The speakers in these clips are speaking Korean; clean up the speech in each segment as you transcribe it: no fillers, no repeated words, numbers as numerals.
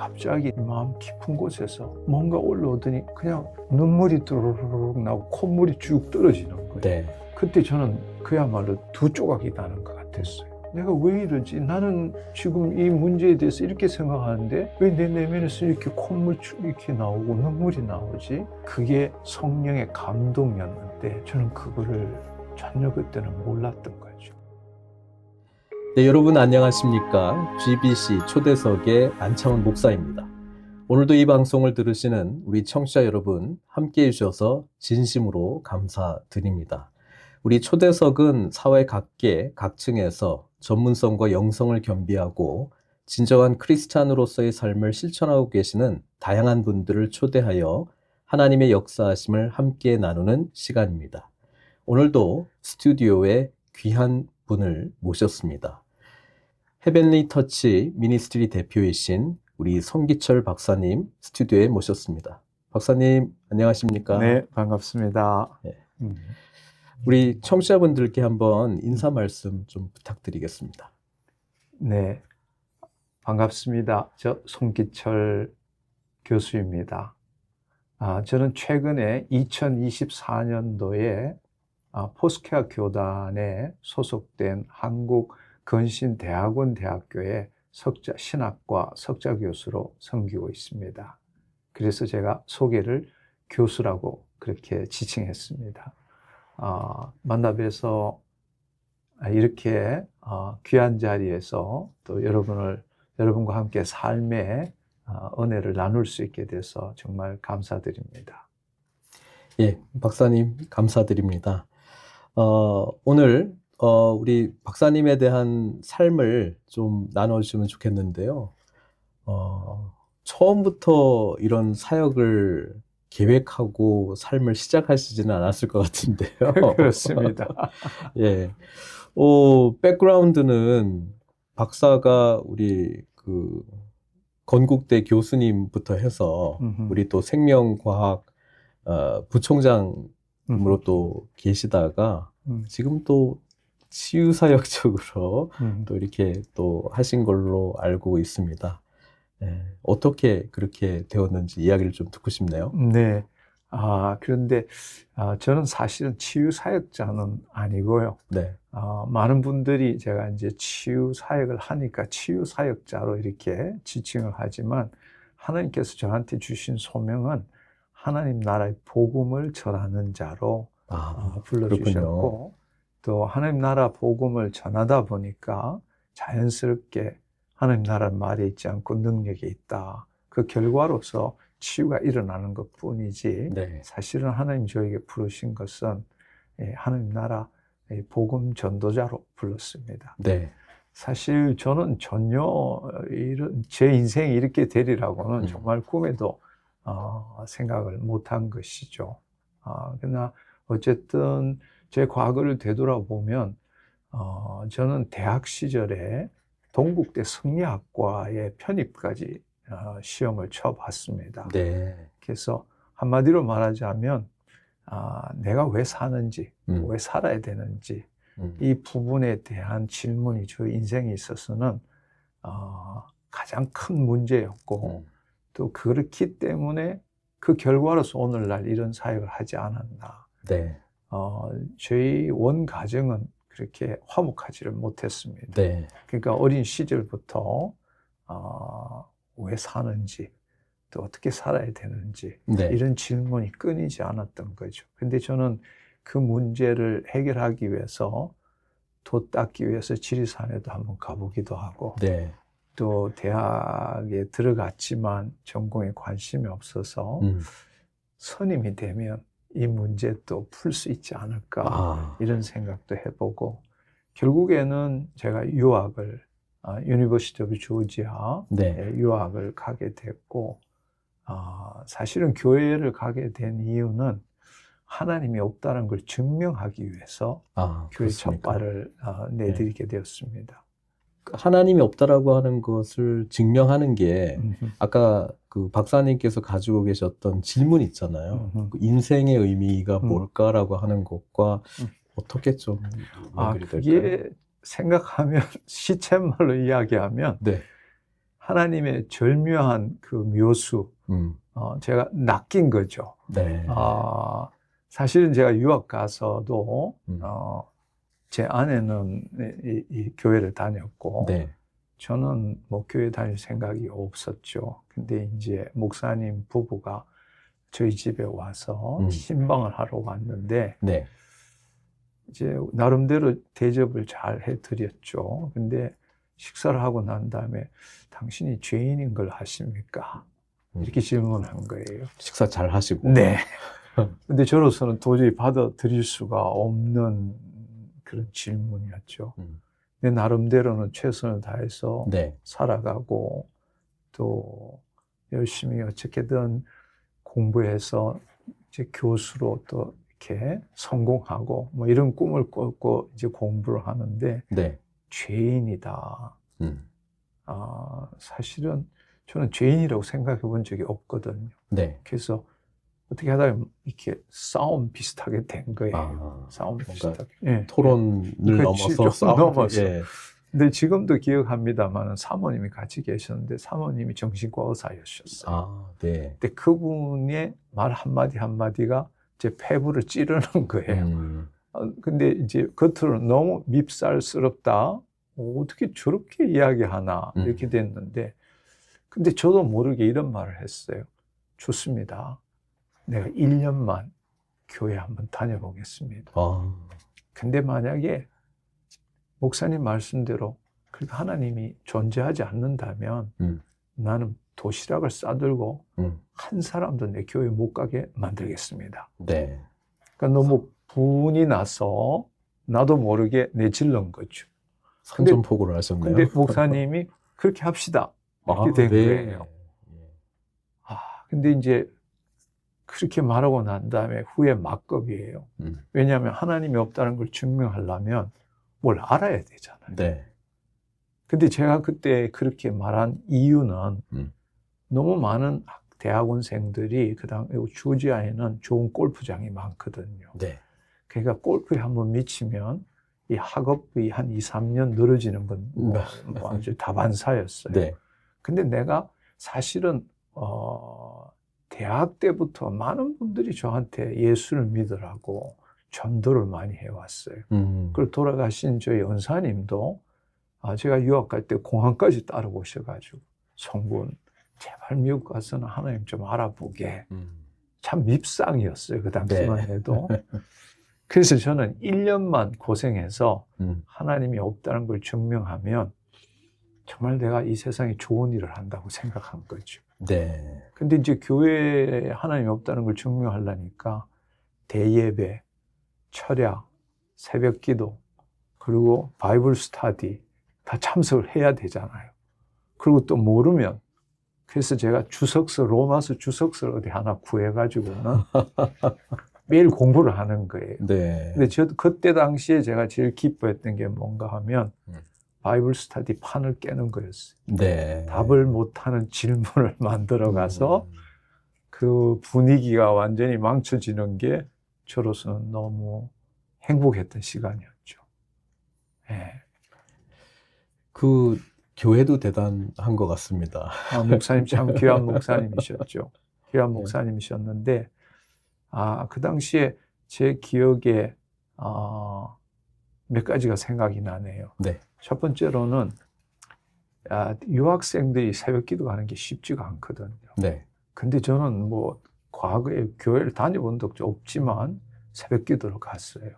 갑자기 마음 깊은 곳에서 뭔가 올라오더니 그냥 눈물이 뚜루루룩 나고 콧물이 쭉 떨어지는 거예요. 네. 그때 저는 그야말로 두 조각이 나는 것 같았어요. 내가 왜 이러지? 나는 지금 이 문제에 대해서 이렇게 생각하는데 왜 내 내면에서 이렇게 콧물 이렇게 나오고 눈물이 나오지? 그게 성령의 감동이었는데 저는 그거를 전혀 그때는 몰랐던 거죠. 네, 여러분 안녕하십니까? GBC 초대석의 안창훈 목사입니다. 오늘도 이 방송을 들으시는 우리 청취자 여러분 함께해 주셔서 진심으로 감사드립니다. 우리 초대석은 사회 각계, 각층에서 전문성과 영성을 겸비하고 진정한 크리스찬으로서의 삶을 실천하고 계시는 다양한 분들을 초대하여 하나님의 역사하심을 함께 나누는 시간입니다. 오늘도 스튜디오에 귀한 분을 모셨습니다. 헤븐리 터치 미니스트리 대표이신 우리 성기철 박사님 스튜디오에 모셨습니다. 박사님 안녕하십니까? 네, 반갑습니다. 네. 우리 청취자분들께 한번 인사 말씀 좀 부탁드리겠습니다. 네, 반갑습니다. 저 송기철 교수입니다. 저는 최근에 2024년도에 포스케아 교단에 소속된 한국건신대학원 대학교의 신학과 석좌 교수로 섬기고 있습니다. 그래서 제가 소개를 교수라고 그렇게 지칭했습니다. 만나 뵈서 이렇게 귀한 자리에서 또 여러분과 함께 삶의 은혜를 나눌 수 있게 돼서 정말 감사드립니다. 예, 박사님 감사드립니다. 오늘 우리 박사님에 대한 삶을 좀 나눠주시면 좋겠는데요. 처음부터 이런 사역을 계획하고 삶을 시작하시지는 않았을 것 같은데요. 그렇습니다. 예. 백그라운드는 박사가 우리 건국대 교수님부터 해서 우리 또 생명과학 부총장으로 또 계시다가 지금 또 치유사역 쪽으로 또 이렇게 또 하신 걸로 알고 있습니다. 네, 어떻게 그렇게 되었는지 이야기를 좀 듣고 싶네요. 네. 그런데 저는 사실은 치유사역자는 아니고요. 네. 많은 분들이 제가 이제 치유사역을 하니까 치유사역자로 이렇게 지칭을 하지만 하나님께서 저한테 주신 소명은 하나님 나라의 복음을 전하는 자로 불러주셨고 또 하나님 나라 복음을 전하다 보니까 자연스럽게 하나님 나라는 말에 있지 않고 능력이 있다. 그 결과로서 치유가 일어나는 것 뿐이지 네. 사실은 하나님 저에게 부르신 것은 하나님 나라 복음 전도자로 불렀습니다. 네. 사실 저는 전혀 제 인생이 이렇게 되리라고는 정말 꿈에도 생각을 못한 것이죠. 그러나 어쨌든 제 과거를 되돌아보면 저는 대학 시절에 동국대 성리학과에 편입까지 시험을 쳐봤습니다. 네. 그래서 한마디로 말하자면 내가 왜 사는지, 왜 살아야 되는지 이 부분에 대한 질문이 저 인생에 있어서는 가장 큰 문제였고 또 그렇기 때문에 그 결과로서 오늘날 이런 사역을 하지 않았나. 네. 저희 원 가정은 그렇게 화목하지를 못했습니다. 네. 그러니까 어린 시절부터 왜 사는지 또 어떻게 살아야 되는지 네. 이런 질문이 끊이지 않았던 거죠. 근데 저는 그 문제를 해결하기 위해서 도 닦기 위해서 지리산에도 한번 가보기도 하고 네. 또 대학에 들어갔지만 전공에 관심이 없어서 선임이 되면 이 문제도 풀 수 있지 않을까 이런 생각도 해보고 결국에는 제가 유학을 유니버시티 오브 조지아 유학을 가게 됐고 사실은 교회를 가게 된 이유는 하나님이 없다는 걸 증명하기 위해서 교회 첫 발을 내디디게 되었습니다. 하나님이 없다라고 하는 것을 증명하는 게 아까 그 박사님께서 가지고 계셨던 질문 있잖아요. 그 인생의 의미가 뭘까라고 하는 것과 어떻게 좀 연결이 될까요? 그게 생각하면 시쳇말로 이야기하면 하나님의 절묘한 그 묘수, 제가 낚인 거죠. 네. 사실은 제가 유학 가서도, 제 아내는 이 교회를 다녔고, 네. 저는 뭐 교회 다닐 생각이 없었죠. 근데 이제 목사님 부부가 저희 집에 와서 신방을 하러 왔는데, 네. 이제 나름대로 대접을 잘 해드렸죠. 근데 식사를 하고 난 다음에 당신이 죄인인 걸 아십니까? 이렇게 질문한 거예요. 식사 잘 하시고. 네. 근데 저로서는 도저히 받아들일 수가 없는 그런 질문이었죠. 내 나름대로는 최선을 다해서 네. 살아가고 또 열심히 어떻게든 공부해서 이제 교수로 또 이렇게 성공하고 뭐 이런 꿈을 꿔고 이제 공부를 하는데 네. 죄인이다. 사실은 저는 죄인이라고 생각해 본 적이 없거든요. 네. 그래서 어떻게 하다가 이렇게 싸움 비슷하게 된 거예요. 싸움 비슷하게. 예. 토론을 넘어서 싸움. 넘어서. 예. 근데 지금도 기억합니다만 사모님이 같이 계셨는데 사모님이 정신과 의사였었어요. 네. 근데 그분의 말 한마디 한마디가 제 폐부를 찌르는 거예요. 근데 이제 겉으로는 너무 밉살스럽다. 어떻게 저렇게 이야기하나 이렇게 됐는데 근데 저도 모르게 이런 말을 했어요. 좋습니다. 내가 1년만 교회 한번 다녀보겠습니다. 근데 만약에 목사님 말씀대로 그러니까 하나님이 존재하지 않는다면 나는 도시락을 싸들고 한 사람도 내 교회 못 가게 만들겠습니다. 네. 그러니까 너무 분이 나서 나도 모르게 내질른 거죠. 선전포고를 하셨네요. 근데 목사님이 그렇게 합시다. 이렇게 된 거예요. 근데 이제 그렇게 말하고 난 다음에 후에 막겁이에요. 왜냐하면 하나님이 없다는 걸 증명하려면 뭘 알아야 되잖아요. 네. 근데 제가 그때 그렇게 말한 이유는 너무 많은 대학원생들이 그 다음에 조지아에는 좋은 골프장이 많거든요. 네. 그러니까 골프에 한번 미치면 이 학업이 한 2, 3년 늘어지는 건 완전 다반사였어요. 네. 근데 내가 사실은 대학 때부터 많은 분들이 저한테 예수를 믿으라고 전도를 많이 해왔어요. 그리고 돌아가신 저희 연사님도 제가 유학 갈 때 공항까지 따라오셔가지고 성분 제발 미국 가서는 하나님 좀 알아보게. 참 밉상이었어요. 그 당시만 해도. 그래서 저는 1년만 고생해서 하나님이 없다는 걸 증명하면 정말 내가 이 세상에 좋은 일을 한다고 생각한 거죠. 네. 근데 이제 교회에 하나님이 없다는 걸 증명하려니까 대예배, 철야, 새벽 기도, 그리고 바이블 스터디 다 참석을 해야 되잖아요. 그리고 또 모르면 그래서 제가 주석서, 로마서 주석서를 어디 하나 구해가지고는 매일 공부를 하는 거예요. 네. 근데 그때 당시에 제가 제일 기뻐했던 게 뭔가 하면 바이블 스터디 판을 깨는 거였어요. 네. 답을 못하는 질문을 만들어 가서 그 분위기가 완전히 망쳐지는 게 저로서는 너무 행복했던 시간이었죠. 네. 그 교회도 대단한 것 같습니다. 목사님 참 귀한 목사님이셨죠. 귀한 목사님이셨는데, 그 당시에 제 기억에 몇 가지가 생각이 나네요. 네. 첫 번째로는 유학생들이 새벽 기도 가는 게 쉽지가 않거든요. 네. 근데 저는 뭐 과거에 교회를 다녀본 적도 없지만 새벽 기도를 갔어요.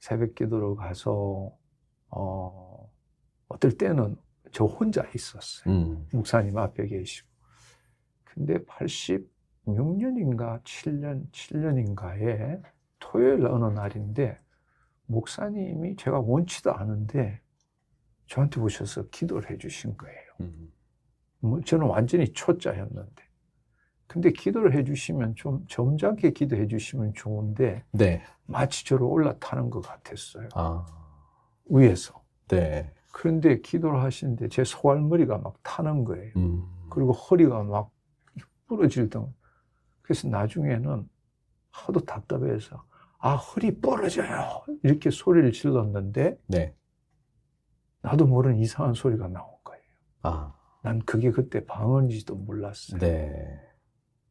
새벽 기도를 가서 어떨 때는 저 혼자 있었어요. 목사님 앞에 계시고. 근데 86년인가 7년인가에 토요일 어느 날인데 목사님이 제가 원치도 않은데 저한테 오셔서 기도를 해주신 거예요. 뭐 저는 완전히 초짜였는데. 근데 기도를 해주시면 좀 점잖게 기도해 주시면 좋은데 네. 마치 저를 올라타는 것 같았어요. 위에서. 네. 그런데 기도를 하시는데 제 소갈머리가 막 타는 거예요. 그리고 허리가 막 부러질던. 그래서 나중에는 하도 답답해서 허리 부러져요 이렇게 소리를 질렀는데 네. 나도 모르는 이상한 소리가 나온 거예요. 난 그게 그때 방언인지도 몰랐어요. 네.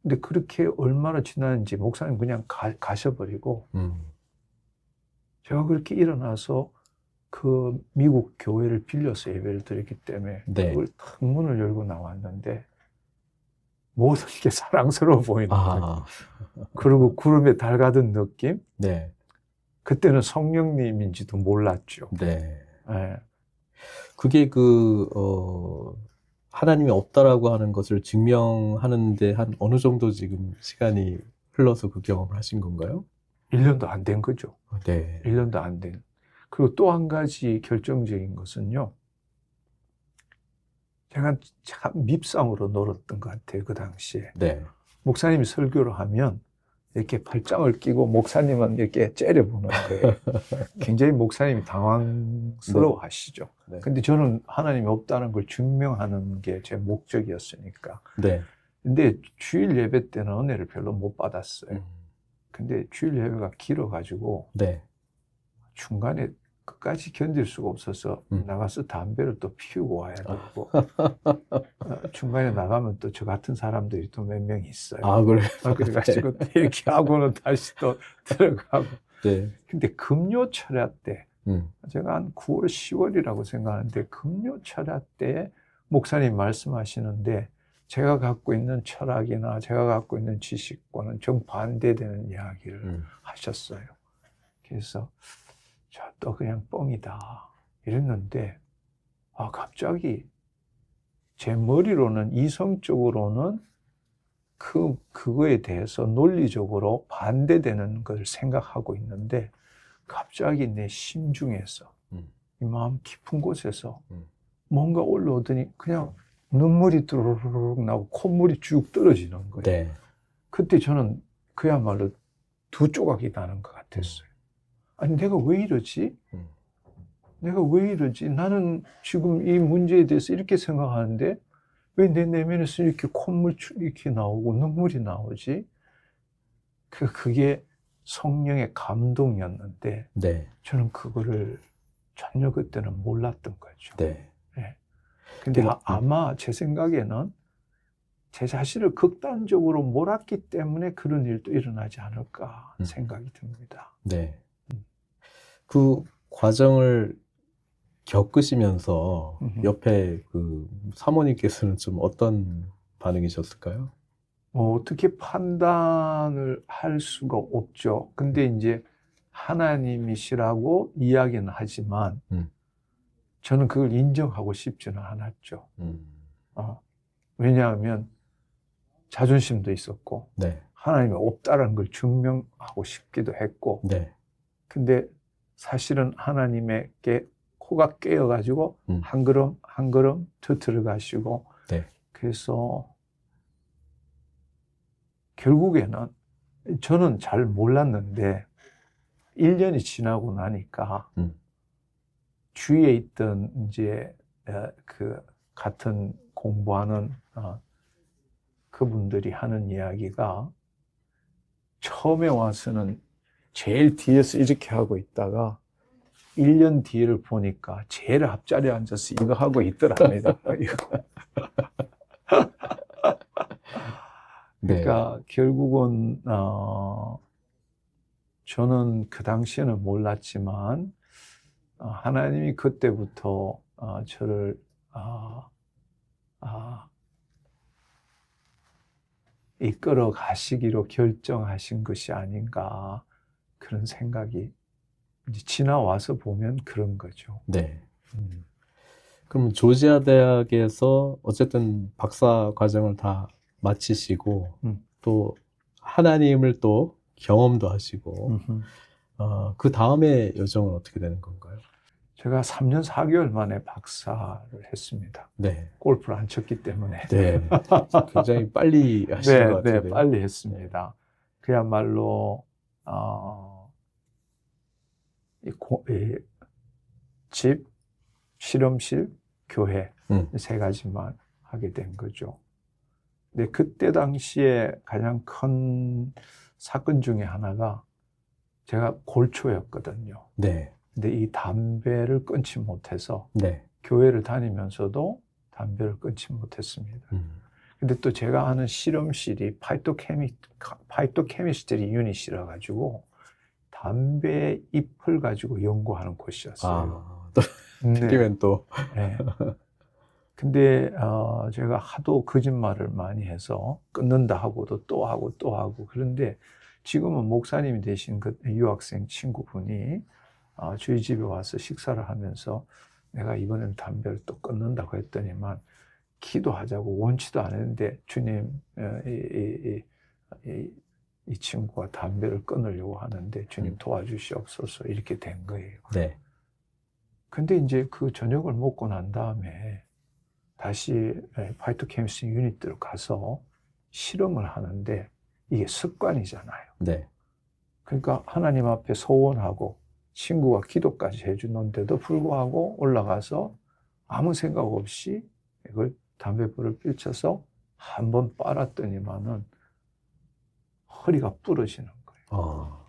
근데 그렇게 얼마나 지났는지 목사님 그냥 가셔버리고 제가 그렇게 일어나서 그 미국 교회를 빌려서 예배를 드렸기 때문에 네. 그걸 탁 문을 열고 나왔는데 모든 게 사랑스러워 보이는 거예요. 아, 그리고 구름에 달 가던 느낌? 네. 그때는 성령님인지도 몰랐죠. 네. 예. 그게 하나님이 없다라고 하는 것을 증명하는데 한 어느 정도 지금 시간이 흘러서 그 경험을 하신 건가요? 1년도 안 된 거죠. 네. 1년도 안 된. 그리고 또 한 가지 결정적인 것은요. 제가 참 밉상으로 놀았던 것 같아요. 그 당시에. 네. 목사님이 설교를 하면 이렇게 팔짱을 끼고 목사님은 이렇게 째려보는 거예요. 굉장히 목사님이 당황스러워 하시죠. 네. 근데 저는 하나님이 없다는 걸 증명하는 게 제 목적이었으니까. 네. 근데 주일 예배 때는 은혜를 별로 못 받았어요. 근데 주일 예배가 길어가지고 네. 중간에 끝까지 견딜 수가 없어서 나가서 담배를 또 피우고 와야 되고 중간에 나가면 또 저 같은 사람들이 또 몇 명 있어요. 아, 그래요? 그래가지고 이렇게 하고는 다시 또 들어가고. 네. 근데 금요 철야 때 제가 한 9월, 10월이라고 생각하는데 금요 철야 때 목사님 말씀하시는데 제가 갖고 있는 철학이나 제가 갖고 있는 지식과는 정반대되는 이야기를 하셨어요. 그래서 또 그냥 뻥이다 이랬는데 갑자기 제 머리로는 이성적으로는 그거에 대해서 논리적으로 반대되는 걸 생각하고 있는데 갑자기 내 심중에서 이 마음 깊은 곳에서 뭔가 올라오더니 그냥 눈물이 뚜루루룩 나고 콧물이 쭉 떨어지는 거예요. 네. 그때 저는 그야말로 두 조각이 나는 것 같았어요. 아니 내가 왜 이러지? 내가 왜 이러지? 나는 지금 이 문제에 대해서 이렇게 생각하는데 왜 내 내면에서 이렇게 콧물 이렇게 나오고 눈물이 나오지? 그게 성령의 감동이었는데 네. 저는 그거를 전혀 그때는 몰랐던 거죠. 네. 네. 근데 아마 제 생각에는 제 자신을 극단적으로 몰았기 때문에 그런 일도 일어나지 않을까 생각이 듭니다. 네. 그 과정을 겪으시면서 옆에 그 사모님께서는 좀 어떤 반응이셨을까요? 어떻게 판단을 할 수가 없죠. 근데 이제 하나님이시라고 이야기는 하지만 저는 그걸 인정하고 싶지는 않았죠. 왜냐하면 자존심도 있었고 네. 하나님이 없다는 걸 증명하고 싶기도 했고 네. 근데 사실은 하나님에게 코가 깨어가지고 한 걸음 한 걸음 더 들어가시고 네. 그래서 결국에는 저는 잘 몰랐는데 1년이 지나고 나니까 주위에 있던 이제 그 같은 공부하는 그분들이 하는 이야기가 처음에 와서는 제일 뒤에서 이렇게 하고 있다가 1년 뒤를 보니까 제일 앞자리에 앉아서 이거 하고 있더랍니다. 그러니까 결국은 저는 그 당시에는 몰랐지만 하나님이 그때부터 저를 이끌어 가시기로 결정하신 것이 아닌가 그런 생각이 이제 지나와서 보면 그런 거죠. 네. 그럼 조지아 대학에서 어쨌든 박사 과정을 다 마치시고 또 하나님을 또 경험도 하시고 그 다음에 여정은 어떻게 되는 건가요? 제가 3년 4개월 만에 박사를 했습니다. 네. 골프를 안 쳤기 때문에. 네. 굉장히 빨리 하신 것 같은데요. 네, 빨리 했습니다. 그야말로 집, 실험실, 교회 세 가지만 하게 된 거죠. 근데 그때 당시에 가장 큰 사건 중에 하나가 제가 골초였거든요. 네. 근데 이 담배를 끊지 못해서 네. 교회를 다니면서도 담배를 끊지 못했습니다. 근데 또 제가 하는 실험실이 파이토케미스트리 유닛이라 가지고 담배 잎을 가지고 연구하는 곳이었어요. 틀리면 또. 네. 근데 제가 하도 거짓말을 많이 해서 끊는다 하고도 또 하고 또 하고, 그런데 지금은 목사님이 되신 그 유학생 친구분이 저희 집에 와서 식사를 하면서 내가 이번엔 담배를 또 끊는다고 했더니만 기도하자고 원치도 않았는데 주님, 이 친구가 담배를 끊으려고 하는데 주님 도와주시옵소서, 이렇게 된 거예요. 네. 근데 이제 그 저녁을 먹고 난 다음에 다시 파이토케미스트리 유닛으로 가서 실험을 하는데 이게 습관이잖아요. 네. 그러니까 하나님 앞에 소원하고 친구가 기도까지 해주는데도 불구하고 올라가서 아무 생각 없이 이걸 담배불을 펼쳐서 한번 빨았더니만은 허리가 부러지는 거예요.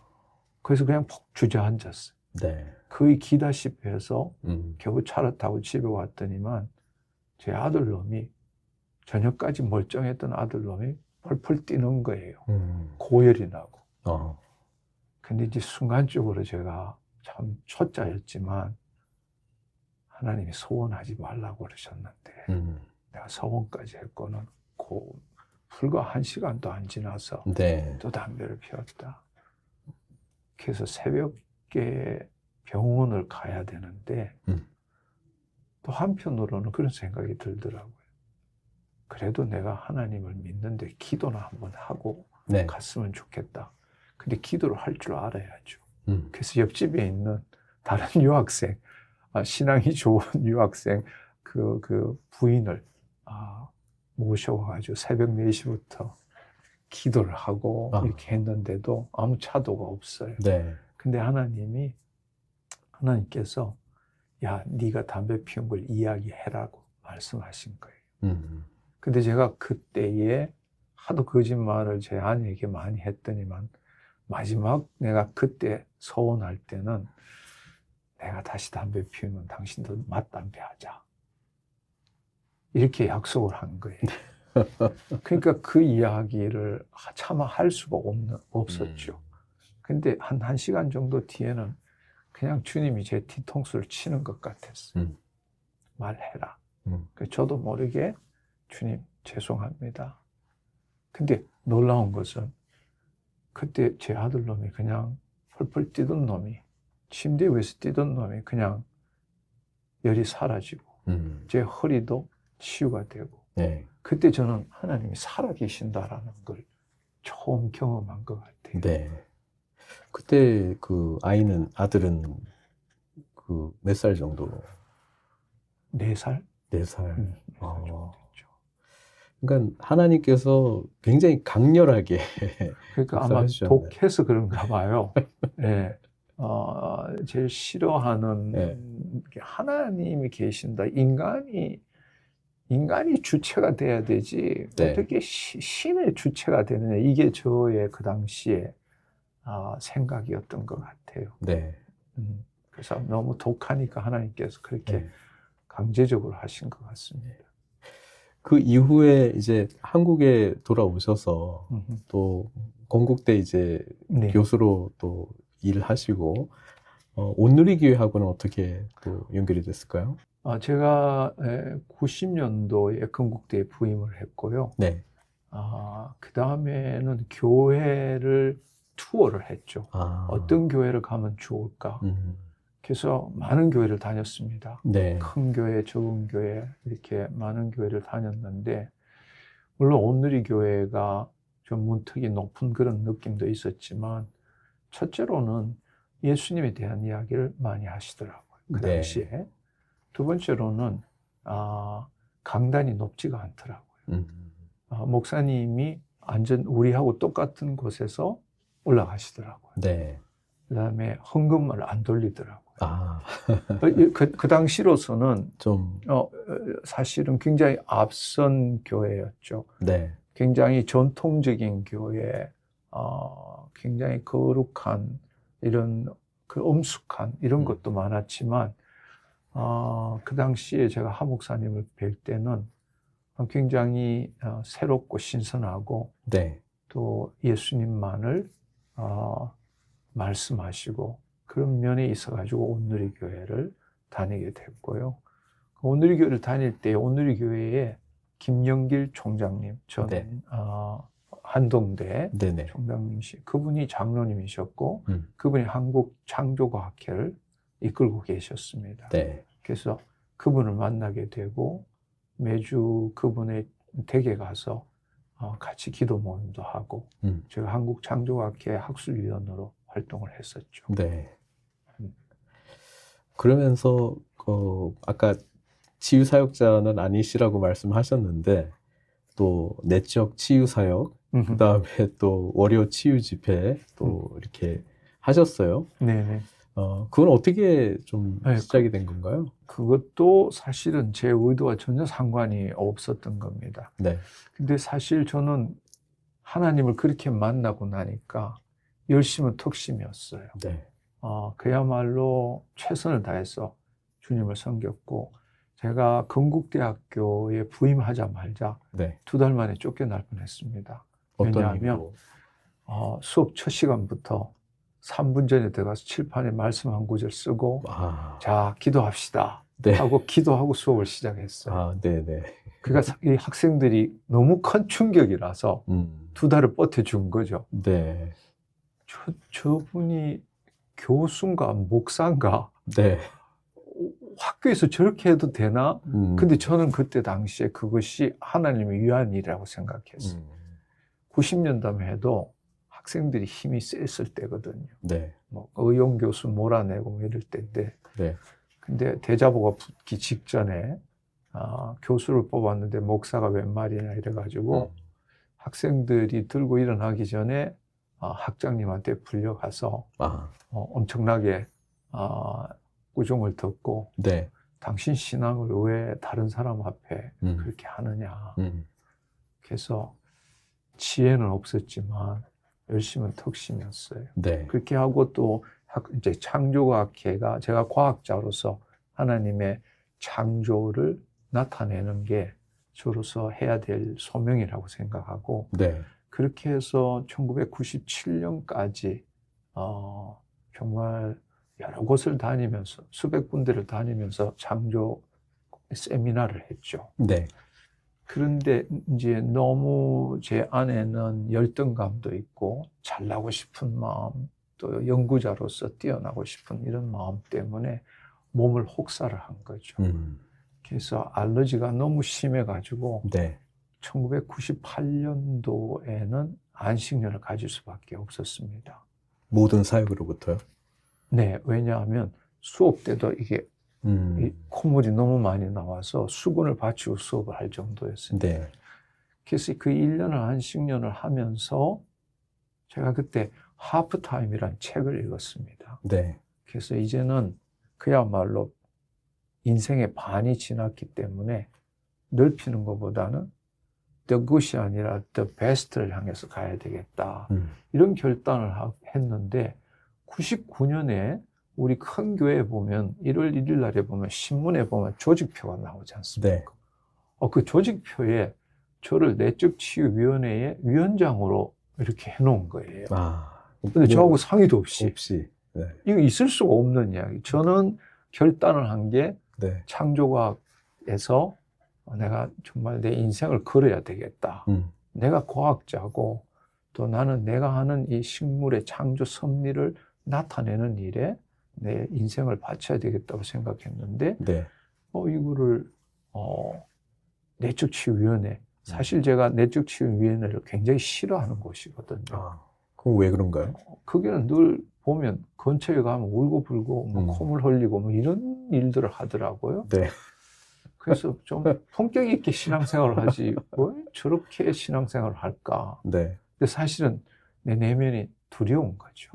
그래서 그냥 푹 주저앉았어요. 네. 거의 기다시피 해서 겨우 차를 타고 집에 왔더니만 제 아들놈이, 저녁까지 멀쩡했던 아들놈이 펄펄 뛰는 거예요. 고열이 나고. 근데 이제 순간적으로 제가 참 초짜였지만 하나님이 소원하지 말라고 그러셨는데 내가 소원까지 했고는 불과 1시간도 안 지나서 네. 또 담배를 피웠다. 그래서 새벽에 병원을 가야 되는데 또 한편으로는 그런 생각이 들더라고요. 그래도 내가 하나님을 믿는데 기도나 한번 하고 네. 갔으면 좋겠다. 근데 기도를 할 줄 알아야죠. 그래서 옆집에 있는 다른 유학생, 신앙이 좋은 유학생 그 부인을 모셔와가지고 새벽 4시부터 기도를 하고 이렇게 했는데도 아무 차도가 없어요. 네. 근데 하나님께서 야, 네가 담배 피운 걸 이야기해라고 말씀하신 거예요. 근데 제가 그때에 하도 거짓말을 제 아내에게 많이 했더니만 마지막 내가 그때 서원할 때는 내가 다시 담배 피우면 당신도 맞담배 하자. 이렇게 약속을 한 거예요. 그러니까 그 이야기를 차마 할 수가 없었죠. 근데 한 1시간 정도 뒤에는 그냥 주님이 제 뒤통수를 치는 것 같았어요. 말해라. 저도 모르게 주님 죄송합니다. 근데 놀라운 것은 그때 제 아들놈이 그냥 펄펄 뛰던 놈이, 침대 위에서 뛰던 놈이 그냥 열이 사라지고 제 허리도 치유가 되고 네. 그때 저는 하나님이 살아계신다라는 걸 처음 경험한 것 같아요. 네. 그때 아들은 몇 살 정도? 4살? 4살. 4살 정도 됐죠. 그러니까 하나님께서 굉장히 강렬하게 그러니까 아마 독해서 그런가 봐요. 네. 제일 싫어하는 게 하나님이 계신다. 인간이 주체가 돼야 되지. 네. 어떻게 신의 주체가 되느냐. 이게 저의 그 당시에 생각이었던 것 같아요. 네. 그래서 너무 독하니까 하나님께서 그렇게 강제적으로 하신 것 같습니다. 그 이후에 이제 한국에 돌아오셔서 또 건국대 이제 교수로 또 일하시고 온누리교회하고는 어떻게 또 연결이 됐을까요? 제가 90년도에 건국대에 부임을 했고요. 네. 그 다음에는 교회를 투어를 했죠. 어떤 교회를 가면 좋을까? 그래서 많은 교회를 다녔습니다. 네. 큰 교회, 적은 교회 이렇게 많은 교회를 다녔는데 물론 온누리교회가 좀 문턱이 높은 그런 느낌도 있었지만 첫째로는 예수님에 대한 이야기를 많이 하시더라고요. 그 당시에. 네. 두 번째로는 강단이 높지가 않더라고요. 목사님이 완전 우리하고 똑같은 곳에서 올라가시더라고요. 네. 그다음에 헌금을 안 돌리더라고요. 그 당시로서는 좀 사실은 굉장히 앞선 교회였죠. 네. 굉장히 전통적인 교회, 굉장히 거룩한 이런 그 엄숙한 이런 것도 많았지만 그 당시에 제가 하 목사님을 뵐 때는 굉장히 새롭고 신선하고 네. 또 예수님만을 말씀하시고 그런 면에 있어가지고 온누리교회를 다니게 됐고요. 온누리교회를 다닐 때 온누리교회에 김영길 총장님, 전 네. 한동대 네네. 총장님이시, 그분이 장로님이셨고 그분이 한국창조과학회를 이끌고 계셨습니다. 네. 그래서 그분을 만나게 되고 매주 그분의 댁에 가서 같이 기도 모임도 하고 제가 한국창조학회 학술위원으로 활동을 했었죠. 네. 그러면서 아까 치유사역자는 아니시라고 말씀하셨는데 또 내적 치유사역, 그 다음에 또 월요 치유집회 또 이렇게 하셨어요. 네네. 그건 어떻게 좀 네, 시작이 된 건가요? 그것도 사실은 제 의도와 전혀 상관이 없었던 겁니다. 네. 근데 사실 저는 하나님을 그렇게 만나고 나니까 열심은 턱심이었어요. 네. 그야말로 최선을 다해서 주님을 섬겼고, 제가 건국대학교에 부임하자마자 네. 2달 만에 쫓겨날 뻔했습니다. 어떤 왜냐하면 이유로? 수업 첫 시간부터 3분 전에 들어가서 칠판에 말씀 한 구절 쓰고 자, 기도합시다. 네. 하고 기도하고 수업을 시작했어요. 네네. 그러니까 이 학생들이 너무 큰 충격이라서 2달을 버텨준 거죠. 네. 저분이 교수인가 목사인가? 네. 학교에서 저렇게 해도 되나? 근데 저는 그때 당시에 그것이 하나님의 위안이라고 생각했어요. 90년대만 해도 학생들이 힘이 셌을 때거든요. 네. 뭐 의용 교수 몰아내고 뭐 이럴 때인데. 네. 근데 대자보가 붙기 직전에 교수를 뽑았는데 목사가 웬 말이냐 이래가지고 학생들이 들고 일어나기 전에 학장님한테 불려가서 엄청나게 꾸중을 듣고 네. 당신 신앙을 왜 다른 사람 앞에 그렇게 하느냐. 그래서 지혜는 없었지만 열심은 턱심이었어요. 네. 그렇게 하고 또 이제 창조과학회가 제가 과학자로서 하나님의 창조를 나타내는 게 저로서 해야 될 소명이라고 생각하고 네. 그렇게 해서 1997년까지 정말 여러 곳을 다니면서 수백 군데를 다니면서 창조 세미나를 했죠. 네. 그런데 이제 너무 제 안에는 열등감도 있고 잘나고 싶은 마음, 또 연구자로서 뛰어나고 싶은 이런 마음 때문에 몸을 혹사를 한 거죠. 그래서 알러지가 너무 심해가지고 네. 1998년도에는 안식년을 가질 수밖에 없었습니다. 모든 사역으로부터요? 네, 왜냐하면 수업 때도 이게 이 콧물이 너무 많이 나와서 수건을 받치고 수업을 할 정도였습니다. 네. 그래서 그 1년을 안식년을 하면서 제가 그때 하프타임이라는 책을 읽었습니다. 네. 그래서 이제는 그야말로 인생의 반이 지났기 때문에 넓히는 것보다는 the good이 아니라 the best를 향해서 가야 되겠다. 이런 결단을 했는데 99년에 우리 큰 교회에 보면 1월 1일 날에 보면 신문에 보면 조직표가 나오지 않습니까? 네. 그 조직표에 저를 내적치유위원회의 위원장으로 이렇게 해놓은 거예요. 근데 저하고 상의도 없이. 네. 이거 있을 수가 없는 이야기. 저는 결단을 한 게 네. 창조과학에서 내가 정말 내 인생을 걸어야 되겠다. 내가 과학자고 또 나는 내가 하는 이 식물의 창조 섭리를 나타내는 일에 내 인생을 바쳐야 되겠다고 생각했는데 네. 이거를 내적치유위원회, 사실 제가 내적치유위원회를 굉장히 싫어하는 곳이거든요. 그럼 왜 그런가요? 거기는 늘 보면 근처에 가면 울고불고 뭐 콧물 흘리고 뭐 이런 일들을 하더라고요. 네. 그래서 좀 품격 있게 신앙생활을 하지 왜 저렇게 신앙생활을 할까? 네. 근데 사실은 내 내면이 두려운 거죠.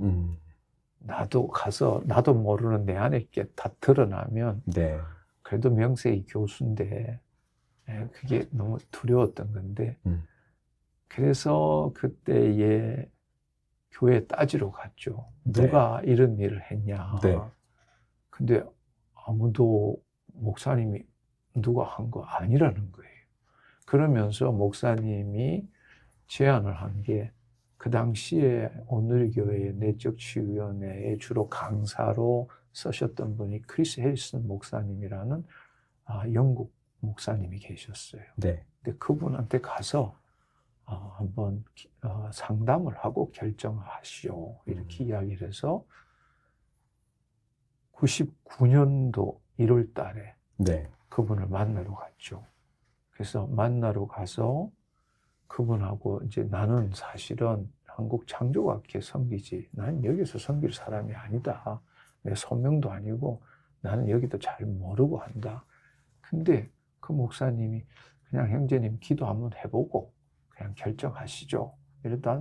나도 가서 나도 모르는 내 안에 게 다 드러나면 네. 그래도 명색이 교수인데 그게 너무 두려웠던 건데 그래서 그때에 교회에 따지러 갔죠. 누가 이런 일을 했냐. 네. 근데 아무도 목사님이 누가 한 거 아니라는 거예요. 그러면서 목사님이 제안을 한 게 그 당시에 온누리교회의 내적치유위원회에 주로 강사로 쓰셨던 분이 크리스 해리슨 목사님이라는 영국 목사님이 계셨어요. 네. 근데 그분한테 가서 한번 상담을 하고 결정하시오 이렇게 이야기를 해서 99년도 1월 달에 네. 그분을 만나러 갔죠. 그래서 만나러 가서 그분하고 이제 나는 사실은 한국 창조학회 섬기지, 난 여기서 섬길 사람이 아니다. 내 소명도 아니고 나는 여기도 잘 모르고 한다. 근데 그 목사님이 그냥 형제님 기도 한번 해보고 그냥 결정하시죠. 이러다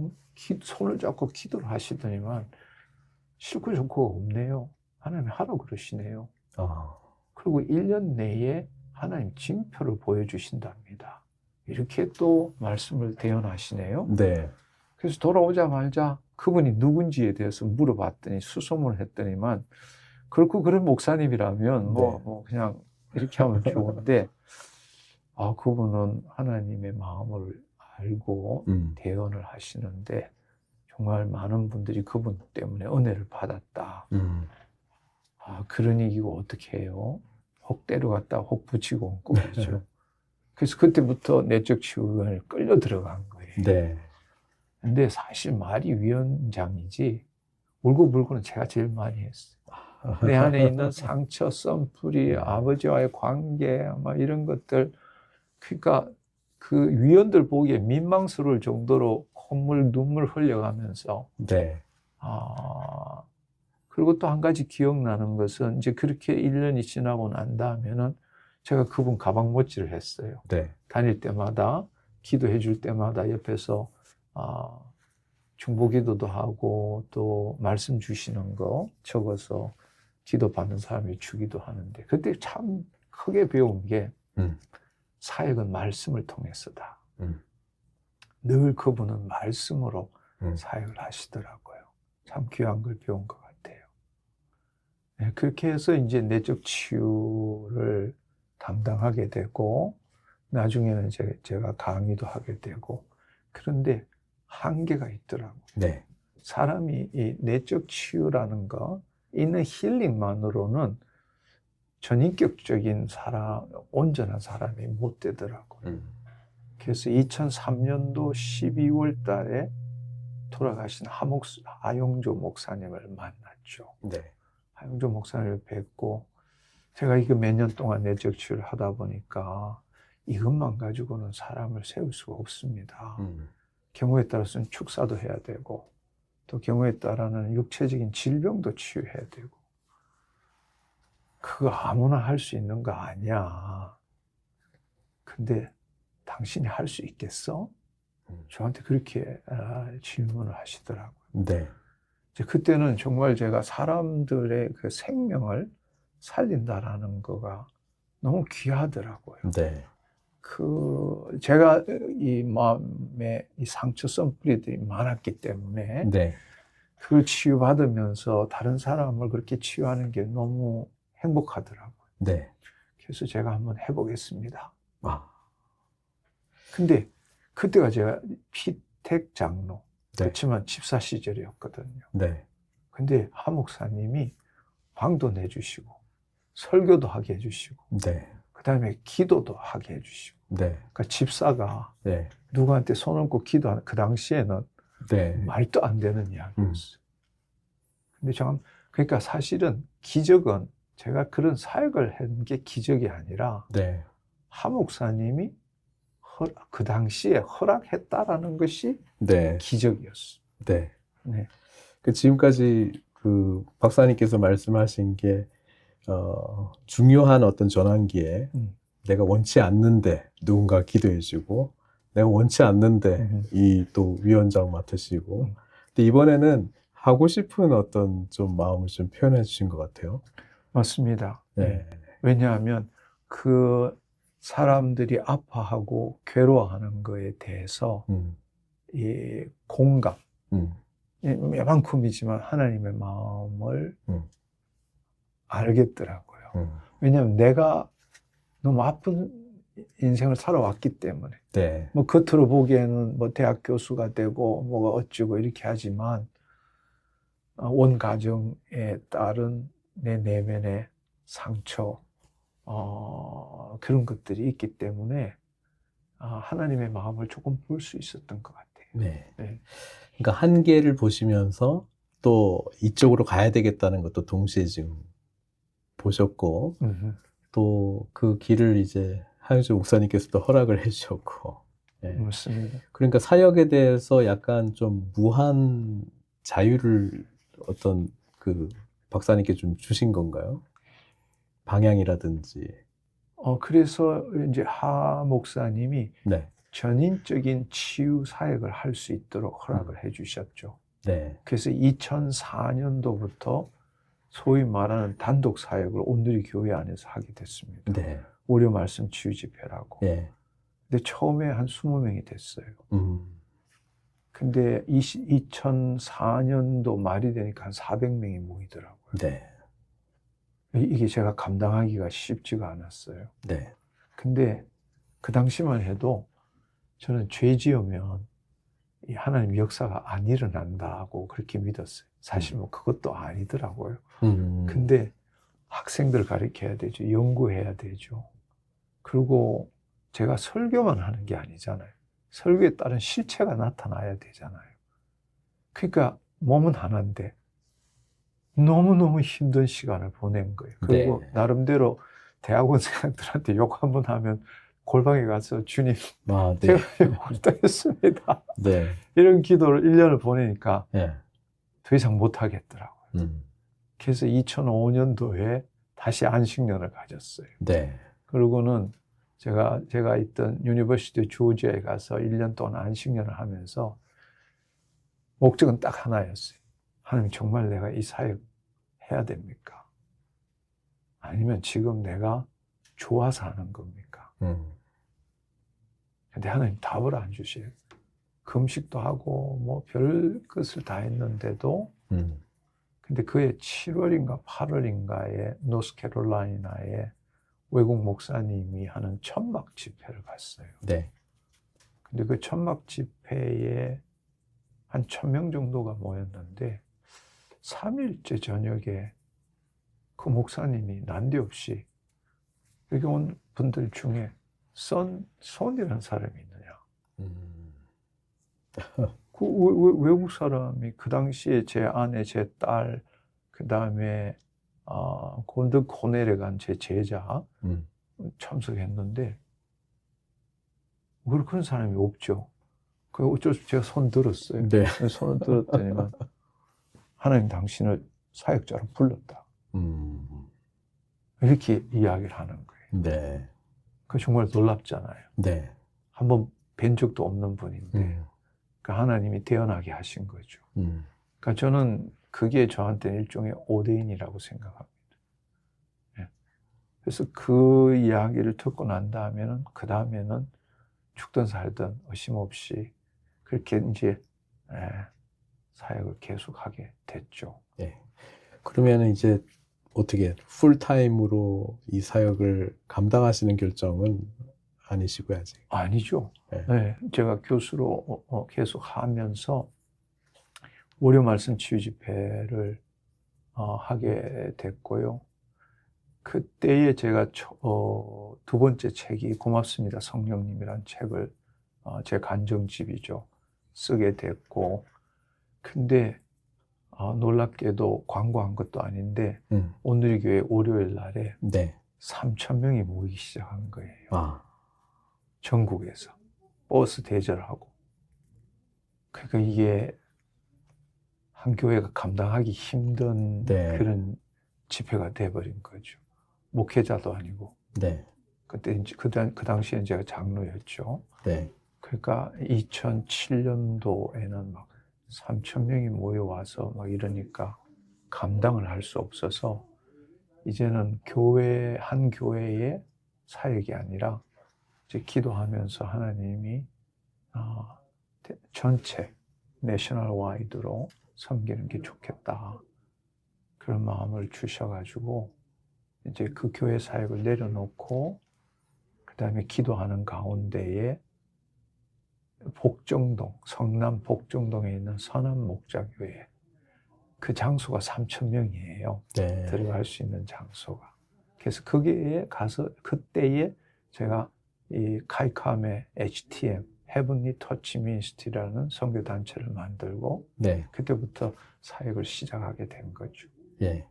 손을 잡고 기도를 하시더니만 싫고 좋고 없네요. 하나님이 하라고 그러시네요. 그리고 1년 내에 하나님 징표를 보여주신답니다. 이렇게 또 말씀을 대언하시네요. 네. 그래서 돌아오자마자 그분이 누군지에 대해서 물어봤더니 수소문을 했더니만 그렇고 그런 목사님이라면 뭐 그냥 이렇게 하면 좋은데 그분은 하나님의 마음을 알고 대언을 하시는데 정말 많은 분들이 그분 때문에 은혜를 받았다. 그러니 이거 어떻게 해요? 혹 데려갔다 혹 붙이고 온 꼴이죠. 그래서 그때부터 내적 치유위원회에 끌려 들어간 거예요. 네. 근데 사실 말이 위원장이지 울고불고는 제가 제일 많이 했어요. 내 안에 있는 상처, 썸풀이, 아버지와의 관계, 막 이런 것들. 그러니까 그 위원들 보기에 민망스러울 정도로 콧물, 눈물 흘려가면서. 네. 그리고 또 한 가지 기억나는 것은 이제 그렇게 1년이 지나고 난 다음에는 제가 그분 가방 못질을 했어요. 네. 다닐 때마다, 기도해 줄 때마다 옆에서 중보기도도 하고 또 말씀 주시는 거 적어서 기도 받는 사람이 주기도 하는데 그때 참 크게 배운 게 사역은 말씀을 통해서다. 늘 그분은 말씀으로 사역을 하시더라고요. 참 귀한 걸 배운 것 같아요. 네, 그렇게 해서 이제 내적 치유를 담당하게 되고 나중에는 제가 강의도 하게 되고 그런데 한계가 있더라고요. 네. 사람이 이 내적 치유라는 거, 있는 힐링만으로는 전인격적인 사람, 온전한 사람이 못 되더라고요. 그래서 2003년도 12월 달에 돌아가신 하용조 목사님을 만났죠. 네. 하용조 목사님을 뵙고 제가 이거 몇 년 동안 내적 치유를 하다 보니까 이것만 가지고는 사람을 세울 수가 없습니다. 경우에 따라서는 축사도 해야 되고 또 경우에 따라서는 육체적인 질병도 치유해야 되고 그거 아무나 할 수 있는 거 아니야. 근데 당신이 할 수 있겠어? 저한테 그렇게 질문을 하시더라고요. 네. 이제 그때는 정말 제가 사람들의 그 생명을 살린다라는 거가 너무 귀하더라고요. 네. 제가 이 마음에 이 상처 썸뿌리들이 많았기 때문에 네. 그걸 치유받으면서 다른 사람을 그렇게 치유하는 게 너무 행복하더라고요. 네. 그래서 제가 한번 해보겠습니다. 근데 그때가 제가 피택 장로, 네. 그렇지만 집사 시절이었거든요. 네. 근데 하 목사님이 방도 내주시고 설교도 하게 해주시고 네. 그 다음에 기도도 하게 해주시고 네. 그러니까 집사가 네. 누구한테 손 얹고 기도하는 그 당시에는 네. 말도 안 되는 이야기였어요. 근데 그러니까 사실은 기적은 제가 그런 사역을 한 게 기적이 아니라 네. 하 목사님이 그 당시에 허락했다라는 것이 네. 기적이었어요. 네. 네. 지금까지 그 박사님께서 말씀하신 게 중요한 어떤 전환기에 내가 원치 않는데 누군가 기도해주고 내가 원치 않는데 이 또 위원장 맡으시고 근데 이번에는 하고 싶은 어떤 좀 마음을 좀 표현해 주신 것 같아요. 맞습니다. 네. 왜냐하면 그 사람들이 아파하고 괴로워하는 거에 대해서 이 공감, 이만큼이지만 하나님의 마음을 알겠더라고요. 왜냐하면 내가 너무 아픈 인생을 살아왔기 때문에. 네. 뭐 겉으로 보기에는 뭐 대학 교수가 되고 뭐가 어쩌고 이렇게 하지만 온 가정에 따른 내 내면의 상처, 그런 것들이 있기 때문에 하나님의 마음을 조금 볼 수 있었던 것 같아요. 네. 네. 그러니까 한계를 보시면서 또 이쪽으로 가야 되겠다는 것도 동시에 지금 보셨고, 또 그 길을 이제 하영주 목사님께서도 허락을 해주셨고, 네. 맞습니다. 그러니까 사역에 대해서 약간 좀 무한 자유를 어떤 그 박사님께 좀 주신 건가요? 방향이라든지. 그래서 이제 하 목사님이 네. 전인적인 치유 사역을 할 수 있도록 허락을 해 주셨죠. 네. 그래서 2004년도부터 소위 말하는 단독 사역을 온누리 교회 안에서 하게 됐습니다. 네. 오려 말씀 치유 집회라고. 네. 근데 처음에 한 20명이 됐어요. 근데 2004년도 말이 되니까 한 400명이 모이더라고요. 네. 이게 제가 감당하기가 쉽지가 않았어요. 네. 근데 그 당시만 해도 저는 죄 지으면 이 하나님 역사가 안 일어난다고 그렇게 믿었어요. 사실 뭐 그것도 아니더라고요. 근데 학생들 가르쳐야 되죠. 연구해야 되죠. 그리고 제가 설교만 하는 게 아니잖아요. 설교에 따른 실체가 나타나야 되잖아요. 그러니까 몸은 하나인데 너무너무 힘든 시간을 보낸 거예요. 그리고 네. 나름대로 대학원생들한테 욕 한번 하면 골방에 가서 주님, 네. 제가 못하겠습니다. 네. 이런 기도를 1년을 보내니까 네. 더 이상 못하겠더라고요. 그래서 2005년도에 다시 안식년을 가졌어요. 네. 그러고는 제가 있던 유니버시티 조지아에 가서 1년 동안 안식년을 하면서 목적은 딱 하나였어요. 하나님, 정말 내가 이 사역 해야 됩니까? 아니면 지금 내가 좋아서 하는 겁니까? 근데 하나님 답을 안 주셔요. 금식도 하고 뭐 별 것을 다 했는데도 근데 그해 7월인가 8월인가에 노스캐롤라이나에 외국 목사님이 하는 천막 집회를 갔어요. 네. 근데 그 천막 집회에 한 1000명 정도가 모였는데 3일째 저녁에 그 목사님이 난데없이 여기 온 분들 중에 손이라는 사람이 있느냐. 그 외국 사람이 그 당시에 제 아내, 제 딸, 그 다음에 골드 코넬에 간 제 제자 참석했는데 그런 사람이 없죠. 그 어쩔 수 없이 제가 손 들었어요. 네. 손을 들었더니만 하나님 당신을 사역자로 불렀다. 이렇게 이야기를 하는 거예요. 네. 그 정말 놀랍잖아요. 네. 한번 뵌 적도 없는 분인데 그 하나님이 태어나게 하신 거죠. 그러니까 저는 그게 저한테는 일종의 오데인이라고 생각합니다. 네. 그래서 그 이야기를 듣고 난 다음에는 그 다음에는 죽든 살든 의심없이 그렇게 이제 사역을 계속하게 됐죠. 네. 그러면 이제 어떻게 풀타임으로 이 사역을 감당하시는 결정은 아니시고요, 아직? 아니죠. 네. 네. 제가 교수로 계속 하면서 오려 말씀 치유 집회를 하게 됐고요. 그때에 제가 두 번째 책이 고맙습니다, 성령님이란 책을 제 간정집이죠. 쓰게 됐고, 근데 놀랍게도 광고한 것도 아닌데 온누리교회 월요일 날에 네. 3,000명이 모이기 시작한 거예요. 전국에서 버스 대절하고. 그러니까 이게 한 교회가 감당하기 힘든 네. 그런 집회가 돼버린 거죠. 목회자도 아니고. 네. 그때 이제 그 당시엔 제가 장로였죠. 네. 그러니까 2007년도에는 막 3,000명이 모여와서 막 이러니까 감당을 할 수 없어서 이제는 한 교회의 사역이 아니라 이제 기도하면서 하나님이 전체 내셔널 와이드로 섬기는 게 좋겠다. 그런 마음을 주셔가지고 이제 그 교회 사역을 내려놓고 그다음에 기도하는 가운데에 복정동, 성남 복정동에 있는 선한 목자교회, 그 장소가 3,000명이에요. 네. 들어갈 수 있는 장소가. 그래서 거기에 가서 그때에 제가 이 카이캄의 HTM, Heavenly Touch Ministry라는 선교 단체를 만들고 네. 그때부터 사역을 시작하게 된 거죠. 예.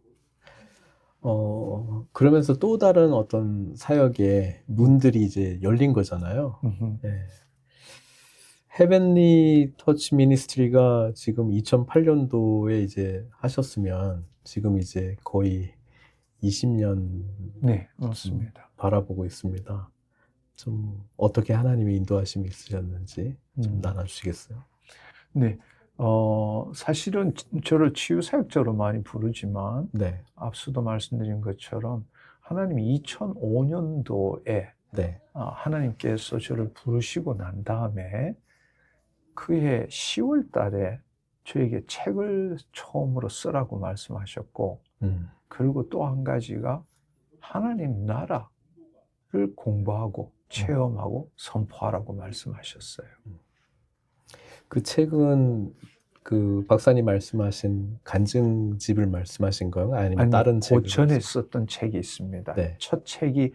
그러면서 또 다른 어떤 사역의 문들이 이제 열린 거잖아요. 예. 헤븐리 터치 미니스트리가 지금 2008년도에 이제 하셨으면 지금 이제 거의 20년 네, 맞습니다. 바라보고 있습니다. 좀 어떻게 하나님의 인도하심이 있으셨는지 좀 나눠주시겠어요? 네, 사실은 저를 치유사역자로 많이 부르지만 네. 앞서도 말씀드린 것처럼 하나님이 2005년도에 네. 하나님께서 저를 부르시고 난 다음에 그해 10월 달에 저에게 책을 처음으로 쓰라고 말씀하셨고 그리고 또 한 가지가 하나님 나라를 공부하고 체험하고 선포하라고 말씀하셨어요. 그 책은 그 박사님 말씀하신 간증집을 말씀하신 거예요? 아니면 다른 책을? 그 전에 썼던 책이 있습니다. 네. 첫 책이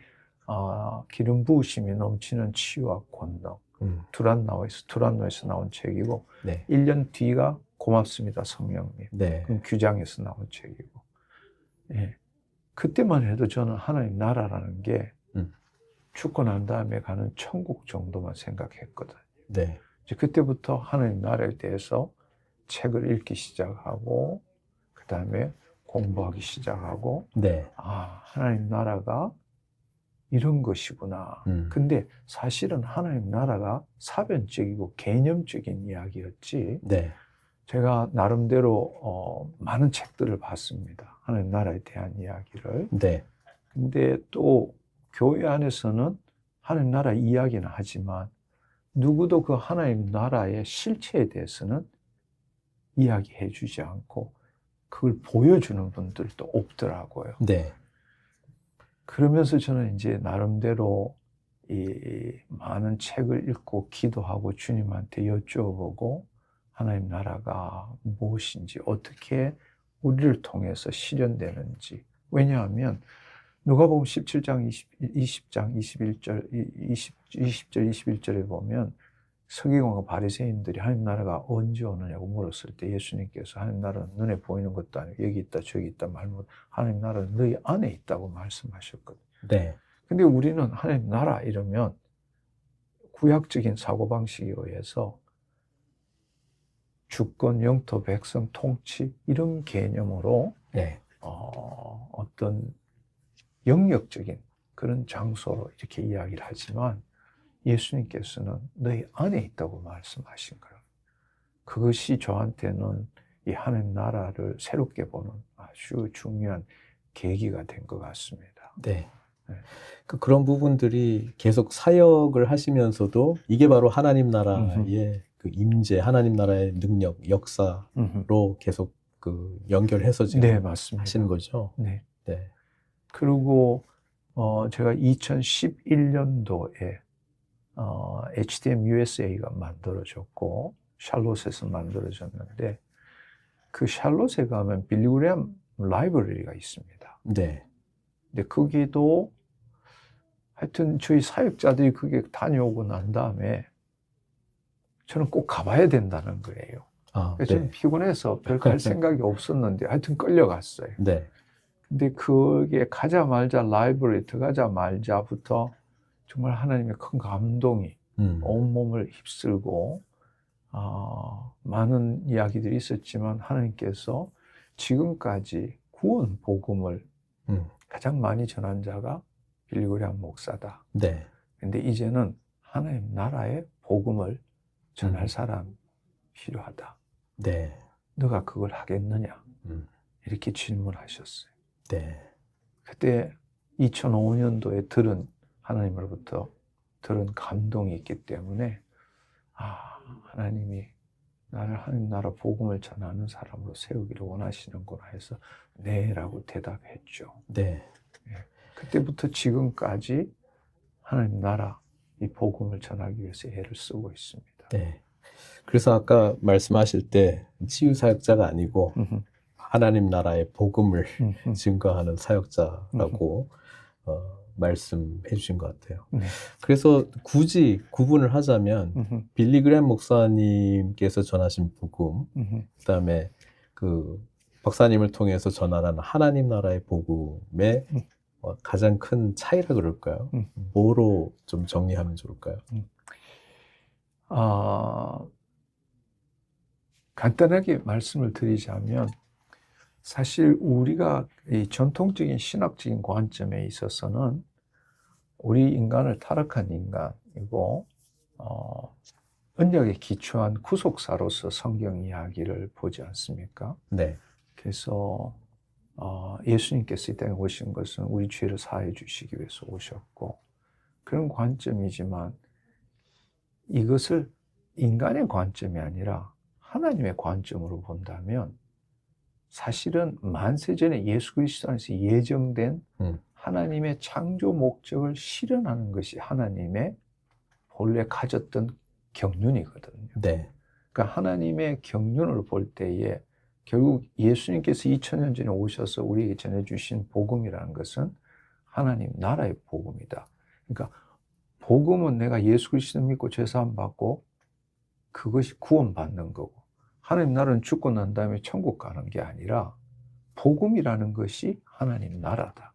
기름 부으심이 넘치는 치유와 권능, 두란노에서 나온 책이고 네. 1년 뒤가 고맙습니다 성령님, 네. 그럼 규장에서 나온 책이고, 예. 그때만 해도 저는 하나님 나라라는 게 죽고 난 다음에 가는 천국 정도만 생각했거든요. 네. 이제 그때부터 하나님 나라에 대해서 책을 읽기 시작하고 그 다음에 공부하기 시작하고 네. 하나님 나라가 이런 것이구나. 근데 사실은 하나님 나라가 사변적이고 개념적인 이야기였지. 네. 제가 나름대로 많은 책들을 봤습니다. 하나님 나라에 대한 이야기를. 네. 근데 또 교회 안에서는 하나님 나라 이야기는 하지만 누구도 그 하나님 나라의 실체에 대해서는 이야기해 주지 않고 그걸 보여주는 분들도 없더라고요. 네. 그러면서 저는 이제 나름대로 이 많은 책을 읽고 기도하고 주님한테 여쭤보고 하나님 나라가 무엇인지 어떻게 우리를 통해서 실현되는지. 왜냐하면 누가복음 17장 20장 21절 20절 21절에 보면 서기관과 바리새인들이 하나님 나라가 언제 오느냐고 물었을 때 예수님께서 하나님 나라는 눈에 보이는 것도 아니고 여기 있다 저기 있다 말못 하나님 나라는 너희 안에 있다고 말씀하셨거든요. 네. 근데 우리는 하나님 나라 이러면 구약적인 사고방식에 의해서 주권, 영토, 백성, 통치 이런 개념으로 네. 어떤 영역적인 그런 장소로 이렇게 이야기를 하지만 예수님께서는 너희 안에 있다고 말씀하신 거예요. 그것이 저한테는 이 하나님 나라를 새롭게 보는 아주 중요한 계기가 된 것 같습니다. 네. 네. 그런 부분들이 계속 사역을 하시면서도 이게 바로 하나님 나라의 그 임재, 하나님 나라의 능력, 역사로 계속 그 연결해서 지금 네, 맞습니다. 하시는 거죠. 네. 네. 그리고 제가 2011년도에 HTM USA가 만들어졌고 샬롯에서 만들어졌는데 그 샬롯에 가면 빌리 그레엄 라이브러리가 있습니다. 네. 근데 거기도 하여튼 저희 사역자들이 그게 다녀오고 난 다음에 저는 꼭 가봐야 된다는 거예요. 그래서 저는 피곤해서 별 갈 생각이 없었는데 하여튼 끌려갔어요. 네. 근데 그게 가자마자 라이브러리 들어가자마자부터 정말 하나님의 큰 감동이 온몸을 휩쓸고 많은 이야기들이 있었지만 하나님께서 지금까지 구원 복음을 가장 많이 전한 자가 빌리 그레엄 목사다. 네. 근데 이제는 하나님 나라의 복음을 전할 사람 필요하다. 네. 너가 그걸 하겠느냐? 이렇게 질문하셨어요. 네. 그때 2005년도에 하나님으로부터 들은 감동이 있기 때문에 하나님이 나를 하나님 나라 복음을 전하는 사람으로 세우기를 원하시는구나 해서 네 라고 대답했죠. 네. 그때부터 지금까지 하나님 나라 이 복음을 전하기 위해서 애를 쓰고 있습니다. 네. 그래서 아까 말씀하실 때 치유 사역자가 아니고 하나님 나라의 복음을 증거하는 사역자라고 말씀해 주신 것 같아요. 그래서 굳이 구분을 하자면 빌리 그레엄 목사님께서 전하신 복음, 그다음에 그 박사님을 통해서 전하라는 하나님 나라의 복음의 가장 큰 차이라 그럴까요? 뭐로 좀 정리하면 좋을까요? 간단하게 말씀을 드리자면 사실 우리가 이 전통적인 신학적인 관점에 있어서는 우리 인간을 타락한 인간이고 언약에 기초한 구속사로서 성경 이야기를 보지 않습니까? 네. 그래서 예수님께서 이 땅에 오신 것은 우리 죄를 사해 주시기 위해서 오셨고 그런 관점이지만 이것을 인간의 관점이 아니라 하나님의 관점으로 본다면 사실은 만세전에 예수 그리스도 안에서 예정된 하나님의 창조 목적을 실현하는 것이 하나님의 본래 가졌던 경륜이거든요. 네. 그러니까 하나님의 경륜을 볼 때에 결국 예수님께서 2000년 전에 오셔서 우리에게 전해주신 복음이라는 것은 하나님 나라의 복음이다. 그러니까 복음은 내가 예수 그리스도 믿고 죄사함 받고 그것이 구원받는 거고 하나님 나라는 죽고 난 다음에 천국 가는 게 아니라 복음이라는 것이 하나님 나라다.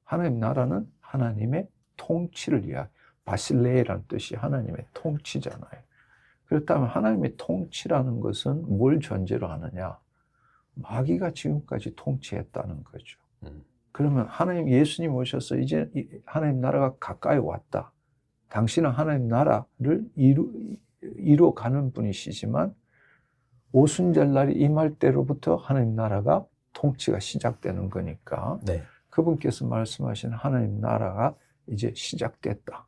하나님 나라는 하나님의 통치를 이야기, 바실레이라는 뜻이 하나님의 통치잖아요. 그렇다면 하나님의 통치라는 것은 뭘 전제로 하느냐? 마귀가 지금까지 통치했다는 거죠. 그러면 하나님 예수님 오셔서 이제 하나님 나라가 가까이 왔다. 당신은 하나님 나라를 이루어가는 분이시지만 오순절날이 임할 때로부터 하나님 나라가 통치가 시작되는 거니까 네. 그분께서 말씀하신 하나님 나라가 이제 시작됐다.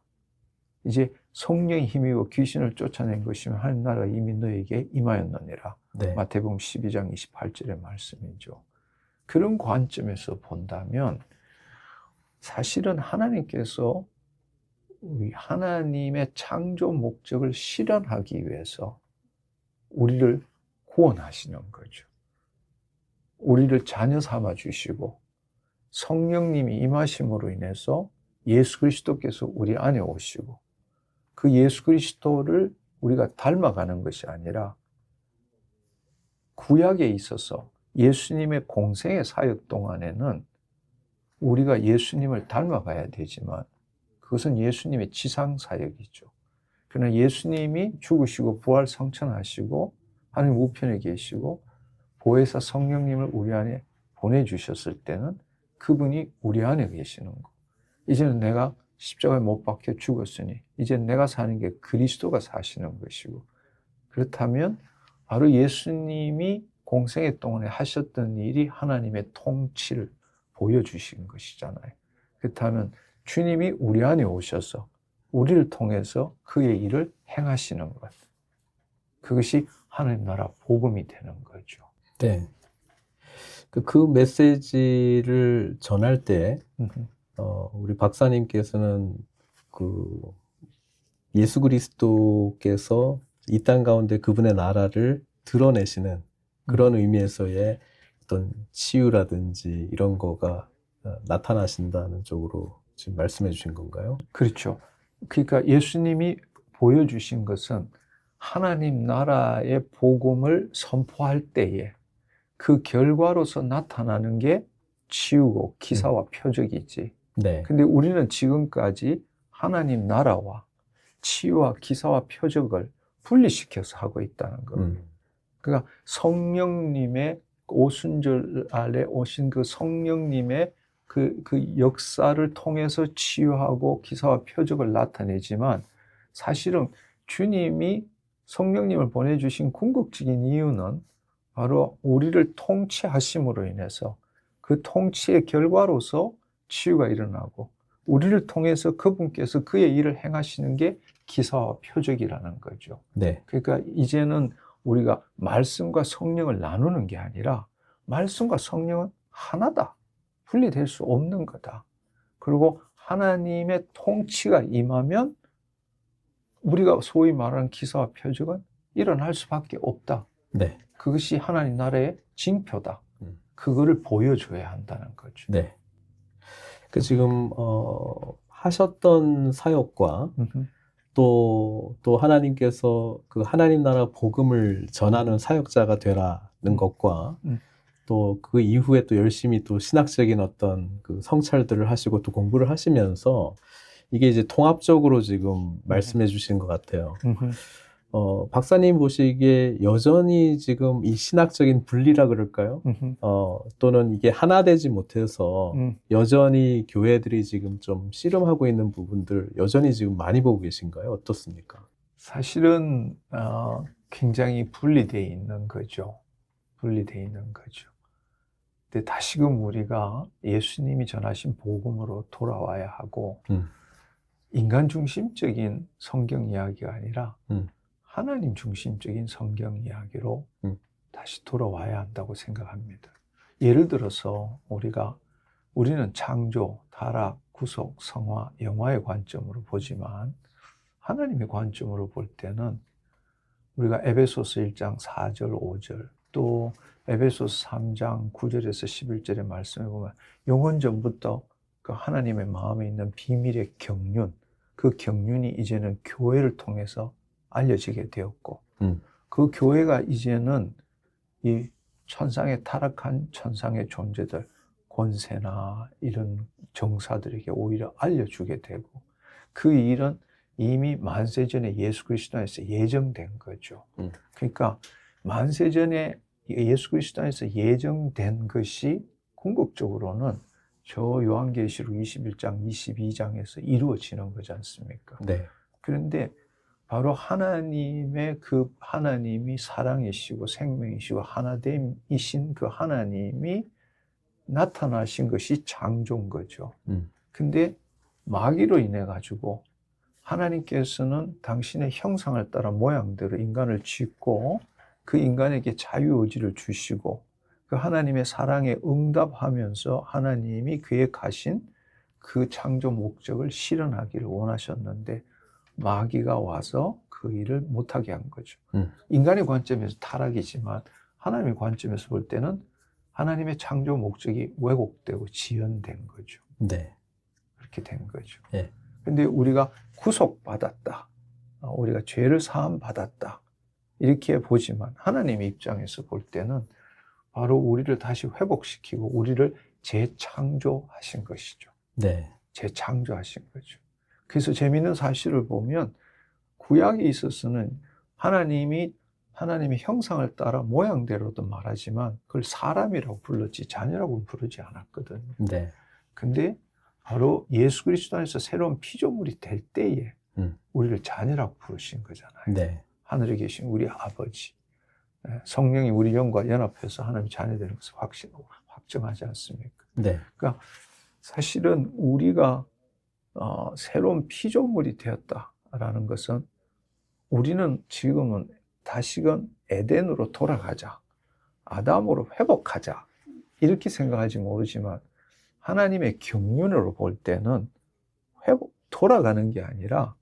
이제 성령의 힘이고 귀신을 쫓아낸 것이면 하나님 나라가 이미 너에게 임하였느니라. 네. 마태복음 12장 28절의 말씀이죠. 그런 관점에서 본다면 사실은 하나님께서 우리 하나님의 창조 목적을 실현하기 위해서 우리를 구원하시는 거죠. 우리를 자녀 삼아 주시고 성령님이 임하심으로 인해서 예수 그리스도께서 우리 안에 오시고 그 예수 그리스도를 우리가 닮아가는 것이 아니라 구약에 있어서 예수님의 공생의 사역 동안에는 우리가 예수님을 닮아가야 되지만 그것은 예수님의 지상 사역이죠. 그러나 예수님이 죽으시고 부활 성천하시고 하나님 우편에 계시고 보혜사 성령님을 우리 안에 보내주셨을 때는 그분이 우리 안에 계시는 거. 이제는 내가 십자가에 못 박혀 죽었으니 이제 내가 사는 게 그리스도가 사시는 것이고 그렇다면 바로 예수님이 공생애 동안에 하셨던 일이 하나님의 통치를 보여주신 것이잖아요. 그렇다면 주님이 우리 안에 오셔서 우리를 통해서 그의 일을 행하시는 것. 그것이 하나님 나라 복음이 되는 거죠. 네. 그 메시지를 전할 때 우리 박사님께서는 그 예수 그리스도께서 이 땅 가운데 그분의 나라를 드러내시는 그런 의미에서의 어떤 치유라든지 이런 거가 나타나신다는 쪽으로 지금 말씀해 주신 건가요? 그렇죠. 그러니까 예수님이 보여주신 것은 하나님 나라의 복음을 선포할 때에 그 결과로서 나타나는 게 치유고 기사와 표적이지. 네. 근데 우리는 지금까지 하나님 나라와 치유와 기사와 표적을 분리시켜서 하고 있다는 겁니다. 그러니까 성령님의 오순절 아래 오신 그 성령님의 그 역사를 통해서 치유하고 기사와 표적을 나타내지만 사실은 주님이 성령님을 보내주신 궁극적인 이유는 바로 우리를 통치하심으로 인해서 그 통치의 결과로서 치유가 일어나고 우리를 통해서 그분께서 그의 일을 행하시는 게 기사와 표적이라는 거죠. 네. 그러니까 이제는 우리가 말씀과 성령을 나누는 게 아니라 말씀과 성령은 하나다. 분리될 수 없는 거다. 그리고 하나님의 통치가 임하면 우리가 소위 말하는 기사와 표적은 일어날 수밖에 없다. 네. 그것이 하나님 나라의 징표다. 그거를 보여줘야 한다는 거죠. 네. 그 지금 하셨던 사역과 또 하나님께서 그 하나님 나라 복음을 전하는 사역자가 되라는 것과 또 그 이후에 또 열심히 또 신학적인 어떤 그 성찰들을 하시고 또 공부를 하시면서 이게 이제 통합적으로 지금 말씀해 주신 것 같아요. 박사님 보시기에 여전히 지금 이 신학적인 분리라 그럴까요? 또는 이게 하나 되지 못해서 여전히 교회들이 지금 좀 씨름하고 있는 부분들 여전히 지금 많이 보고 계신가요? 어떻습니까? 사실은 굉장히 분리되어 있는 거죠. 분리되어 있는 거죠. 근데 다시금 우리가 예수님이 전하신 복음으로 돌아와야 하고 인간 중심적인 성경 이야기가 아니라 하나님 중심적인 성경 이야기로 다시 돌아와야 한다고 생각합니다. 예를 들어서 우리는 창조, 타락, 구속, 성화, 영화의 관점으로 보지만 하나님의 관점으로 볼 때는 우리가 에베소서 1장 4절, 5절 또 에베소서 3장 9절에서 11절의 말씀에 보면 영원 전부터 그 하나님의 마음에 있는 비밀의 경륜, 그 경륜이 이제는 교회를 통해서 알려지게 되었고 그 교회가 이제는 이 천상의 타락한 천상의 존재들, 권세나 이런 정사들에게 오히려 알려주게 되고 그 일은 이미 만세전에 예수 그리스도 안에서 예정된 거죠. 그러니까 만세전에 예수 그리스도 안에서 예정된 것이 궁극적으로는 저 요한계시록 21장, 22장에서 이루어지는 거지 않습니까? 네. 그런데 바로 하나님이 사랑이시고 생명이시고 하나됨이신 그 하나님이 나타나신 것이 창조인 거죠. 근데 마귀로 인해 가지고 하나님께서는 당신의 형상을 따라 모양대로 인간을 짓고 그 인간에게 자유의지를 주시고 그 하나님의 사랑에 응답하면서 하나님이 계획하신 그 창조 목적을 실현하기를 원하셨는데 마귀가 와서 그 일을 못하게 한 거죠. 인간의 관점에서 타락이지만 하나님의 관점에서 볼 때는 하나님의 창조 목적이 왜곡되고 지연된 거죠. 네. 그렇게 된 거죠. 네. 근데 우리가 구속받았다. 우리가 죄를 사함 받았다. 이렇게 보지만 하나님의 입장에서 볼 때는 바로 우리를 다시 회복시키고 우리를 재창조하신 것이죠. 네. 재창조하신 거죠. 그래서 재미있는 사실을 보면 구약에 있어서는 하나님의 형상을 따라 모양대로도 말하지만 그걸 사람이라고 불렀지 자녀라고 부르지 않았거든요. 네. 근데 바로 예수 그리스도 안에서 새로운 피조물이 될 때에 우리를 자녀라고 부르신 거잖아요. 네. 하늘에 계신 우리 아버지. 성령이 우리 영과 연합해서 하나님의 자녀 되는 것을 확정하지 않습니까? 네. 그러니까 사실은 우리가 새로운 피조물이 되었다라는 것은 우리는 지금은 다시금 에덴으로 돌아가자. 아담으로 회복하자. 이렇게 생각할지 모르지만 하나님의 경륜으로 볼 때는 돌아가는 게 아니라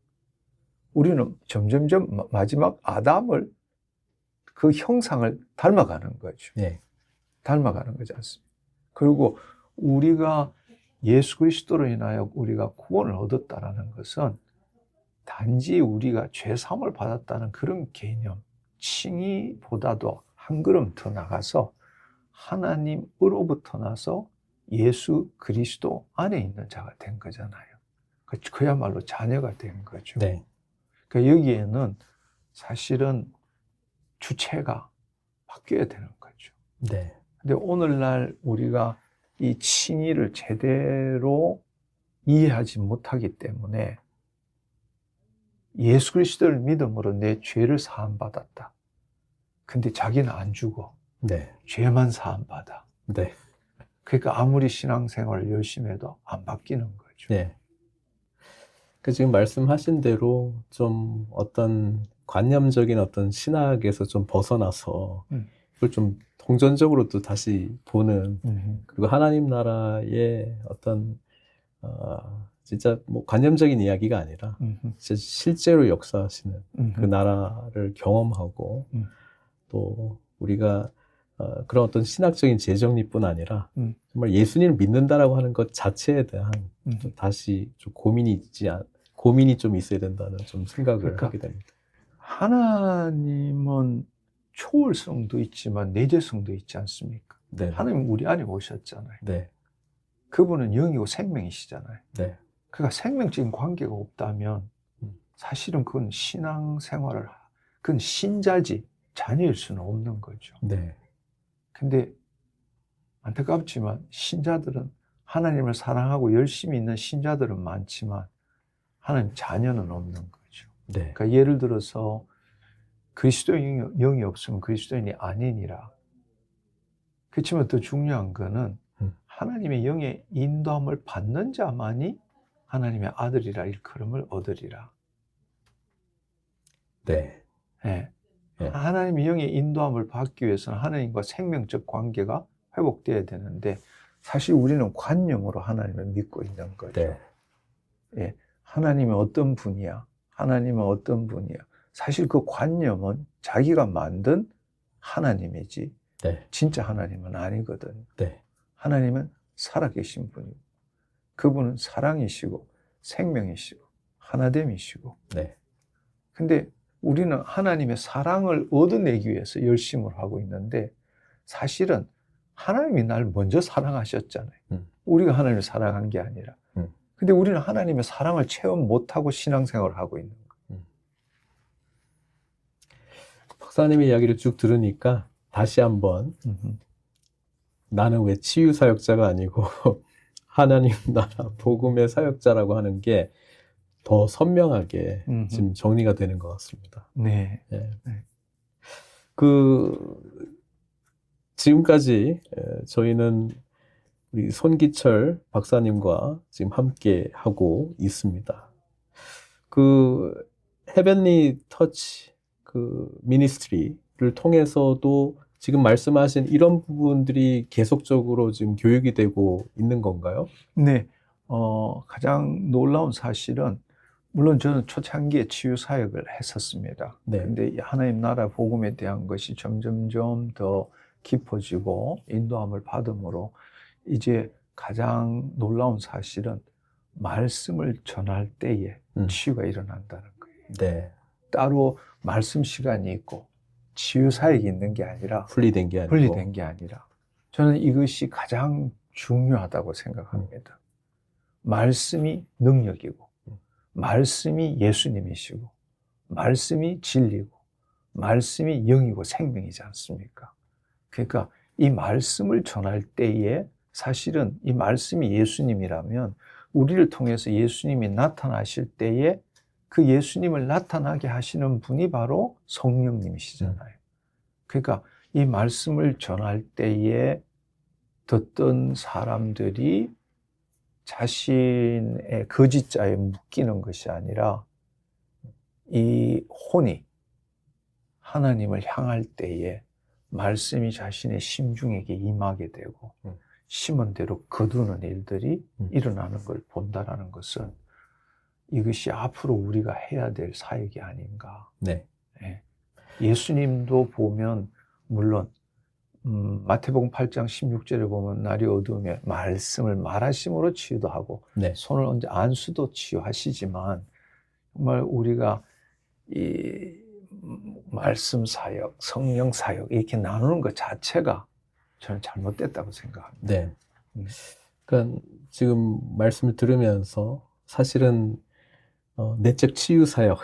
우리는 점점점 마지막 아담을 그 형상을 닮아가는 거죠. 네. 닮아가는 거지 않습니까? 그리고 우리가 예수 그리스도로 인하여 우리가 구원을 얻었다라는 것은 단지 우리가 죄사함을 받았다는 그런 개념, 칭의보다도 한 걸음 더 나가서 하나님으로부터 나서 예수 그리스도 안에 있는 자가 된 거잖아요. 그야말로 자녀가 된 거죠. 네. 그러니까 여기에는 사실은 주체가 바뀌어야 되는 거죠. 네. 근데 오늘날 우리가 이 칭의를 제대로 이해하지 못하기 때문에 예수 그리스도를 믿음으로 내 죄를 사함받았다. 근데 자기는 안 죽어. 네. 죄만 사함받아. 네. 그러니까 아무리 신앙생활을 열심히 해도 안 바뀌는 거죠. 네. 그 지금 말씀하신 대로 좀 어떤 관념적인 어떤 신학에서 좀 벗어나서 그걸 좀 동전적으로 또 다시 보는, 그리고 하나님 나라의 어떤 진짜 뭐 관념적인 이야기가 아니라 진짜 실제로 역사하시는 그 나라를 경험하고 또 우리가 그런 어떤 신학적인 재정리뿐 아니라 정말 예수님을 믿는다라고 하는 것 자체에 대한 좀 다시 좀 고민이 좀 있어야 된다는 좀 생각을 그러니까 하게 됩니다. 하나님은 초월성도 있지만 내재성도 있지 않습니까? 네, 하나님 우리 안에 오셨잖아요. 네, 그분은 영이고 생명이시잖아요. 네, 그러니까 생명적인 관계가 없다면 사실은 그건 신앙생활을, 그건 신자지 자녀일 수는 없는 거죠. 네, 근데 안타깝지만 신자들은, 하나님을 사랑하고 열심히 있는 신자들은 많지만 하나님 자녀는 없는 거죠. 네, 그러니까 예를 들어서 그리스도의 영이 없으면 그리스도인이 아니니라. 그렇지만 더 중요한 거는 하나님의 영의 인도함을 받는 자만이 하나님의 아들이라 일컬음을 얻으리라. 네, 네. 네. 하나님의 영의 인도함을 받기 위해서는 하나님과 생명적 관계가 회복돼야 되는데 사실 우리는 관념으로 하나님을 믿고 있는 거죠. 네. 예. 하나님은 어떤 분이야? 하나님은 어떤 분이야? 사실 그 관념은 자기가 만든 하나님이지 네. 진짜 하나님은 아니거든. 네. 하나님은 살아계신 분이고 그분은 사랑이시고 생명이시고 하나됨이시고. 네. 근데 우리는 하나님의 사랑을 얻어내기 위해서 열심을 하고 있는데 사실은 하나님이 날 먼저 사랑하셨잖아요. 우리가 하나님을 사랑한 게 아니라. 근데 우리는 하나님의 사랑을 체험 못하고 신앙생활을 하고 있는 거예요. 박사님의 이야기를 쭉 들으니까 다시 한번 나는 왜 치유 사역자가 아니고 하나님 나라 복음의 사역자라고 하는 게 더 선명하게 지금 정리가 되는 것 같습니다. 네. 네. 지금까지 저희는 우리 손기철 박사님과 지금 함께 하고 있습니다. 헤븐리 터치 미니스트리를 통해서도 지금 말씀하신 이런 부분들이 계속적으로 지금 교육이 되고 있는 건가요? 네. 가장 놀라운 사실은 물론 저는 초창기에 치유 사역을 했었습니다. 네. 근데 하나님 나라 복음에 대한 것이 점점점 더 깊어지고 인도함을 받음으로 이제 가장 놀라운 사실은 말씀을 전할 때에 치유가 일어난다는 거예요. 네. 따로 말씀 시간이 있고 치유 사역이 있는 게 아니라 분리된 게 아니라 저는 이것이 가장 중요하다고 생각합니다. 말씀이 능력이고 말씀이 예수님이시고 말씀이 진리고 말씀이 영이고 생명이지 않습니까? 그러니까 이 말씀을 전할 때에 사실은 이 말씀이 예수님이라면 우리를 통해서 예수님이 나타나실 때에 그 예수님을 나타나게 하시는 분이 바로 성령님이시잖아요. 그러니까 이 말씀을 전할 때에 듣던 사람들이 자신의 거짓자에 묶이는 것이 아니라 이 혼이 하나님을 향할 때에 말씀이 자신의 심중에게 임하게 되고 심은 대로 거두는 일들이 일어나는 걸 본다라는 것은 이것이 앞으로 우리가 해야 될 사역이 아닌가. 네. 예. 예수님도 보면 물론 마태복음 8장 16절에 보면 날이 어두우면 말씀을 말하심으로 치유도 하고 네. 손을 얹어 안수도 치유하시지만 정말 우리가 이 말씀 사역, 성령 사역 이렇게 나누는 것 자체가 저는 잘못됐다고 생각합니다. 네. 그러니까 지금 말씀을 들으면서 사실은 내적 치유 사역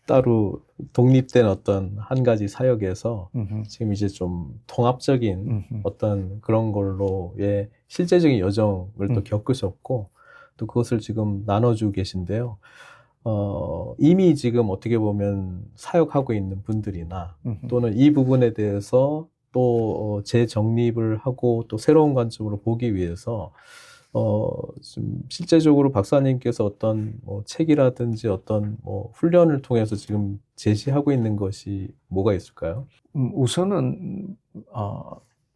따로 독립된 어떤 한 가지 사역에서 지금 이제 좀 통합적인 어떤 그런 걸로의 실제적인 여정을 또 겪으셨고 또 그것을 지금 나눠주고 계신데요. 이미 지금 어떻게 보면 사역하고 있는 분들이나 또는 이 부분에 대해서 또 재정립을 하고 또 새로운 관점으로 보기 위해서 좀 실제적으로 박사님께서 어떤 뭐 책이라든지 어떤 뭐 훈련을 통해서 지금 제시하고 있는 것이 뭐가 있을까요? 우선은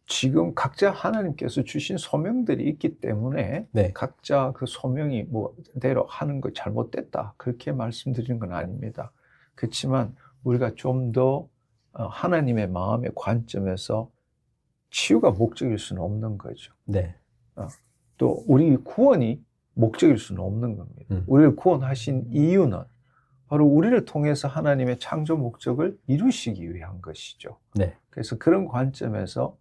지금 각자 하나님께서 주신 소명들이 있기 때문에 네. 각자 그 소명이 뭐대로 하는 거 잘못됐다 그렇게 말씀드리는 건 아닙니다. 그렇지만 우리가 좀 더 하나님의 마음의 관점에서 치유가 목적일 수는 없는 거죠. 네. 또 우리 구원이 목적일 수는 없는 겁니다. 우리를 구원하신 이유는 바로 우리를 통해서 하나님의 창조 목적을 이루시기 위한 것이죠. 네. 그래서 그런 관점에서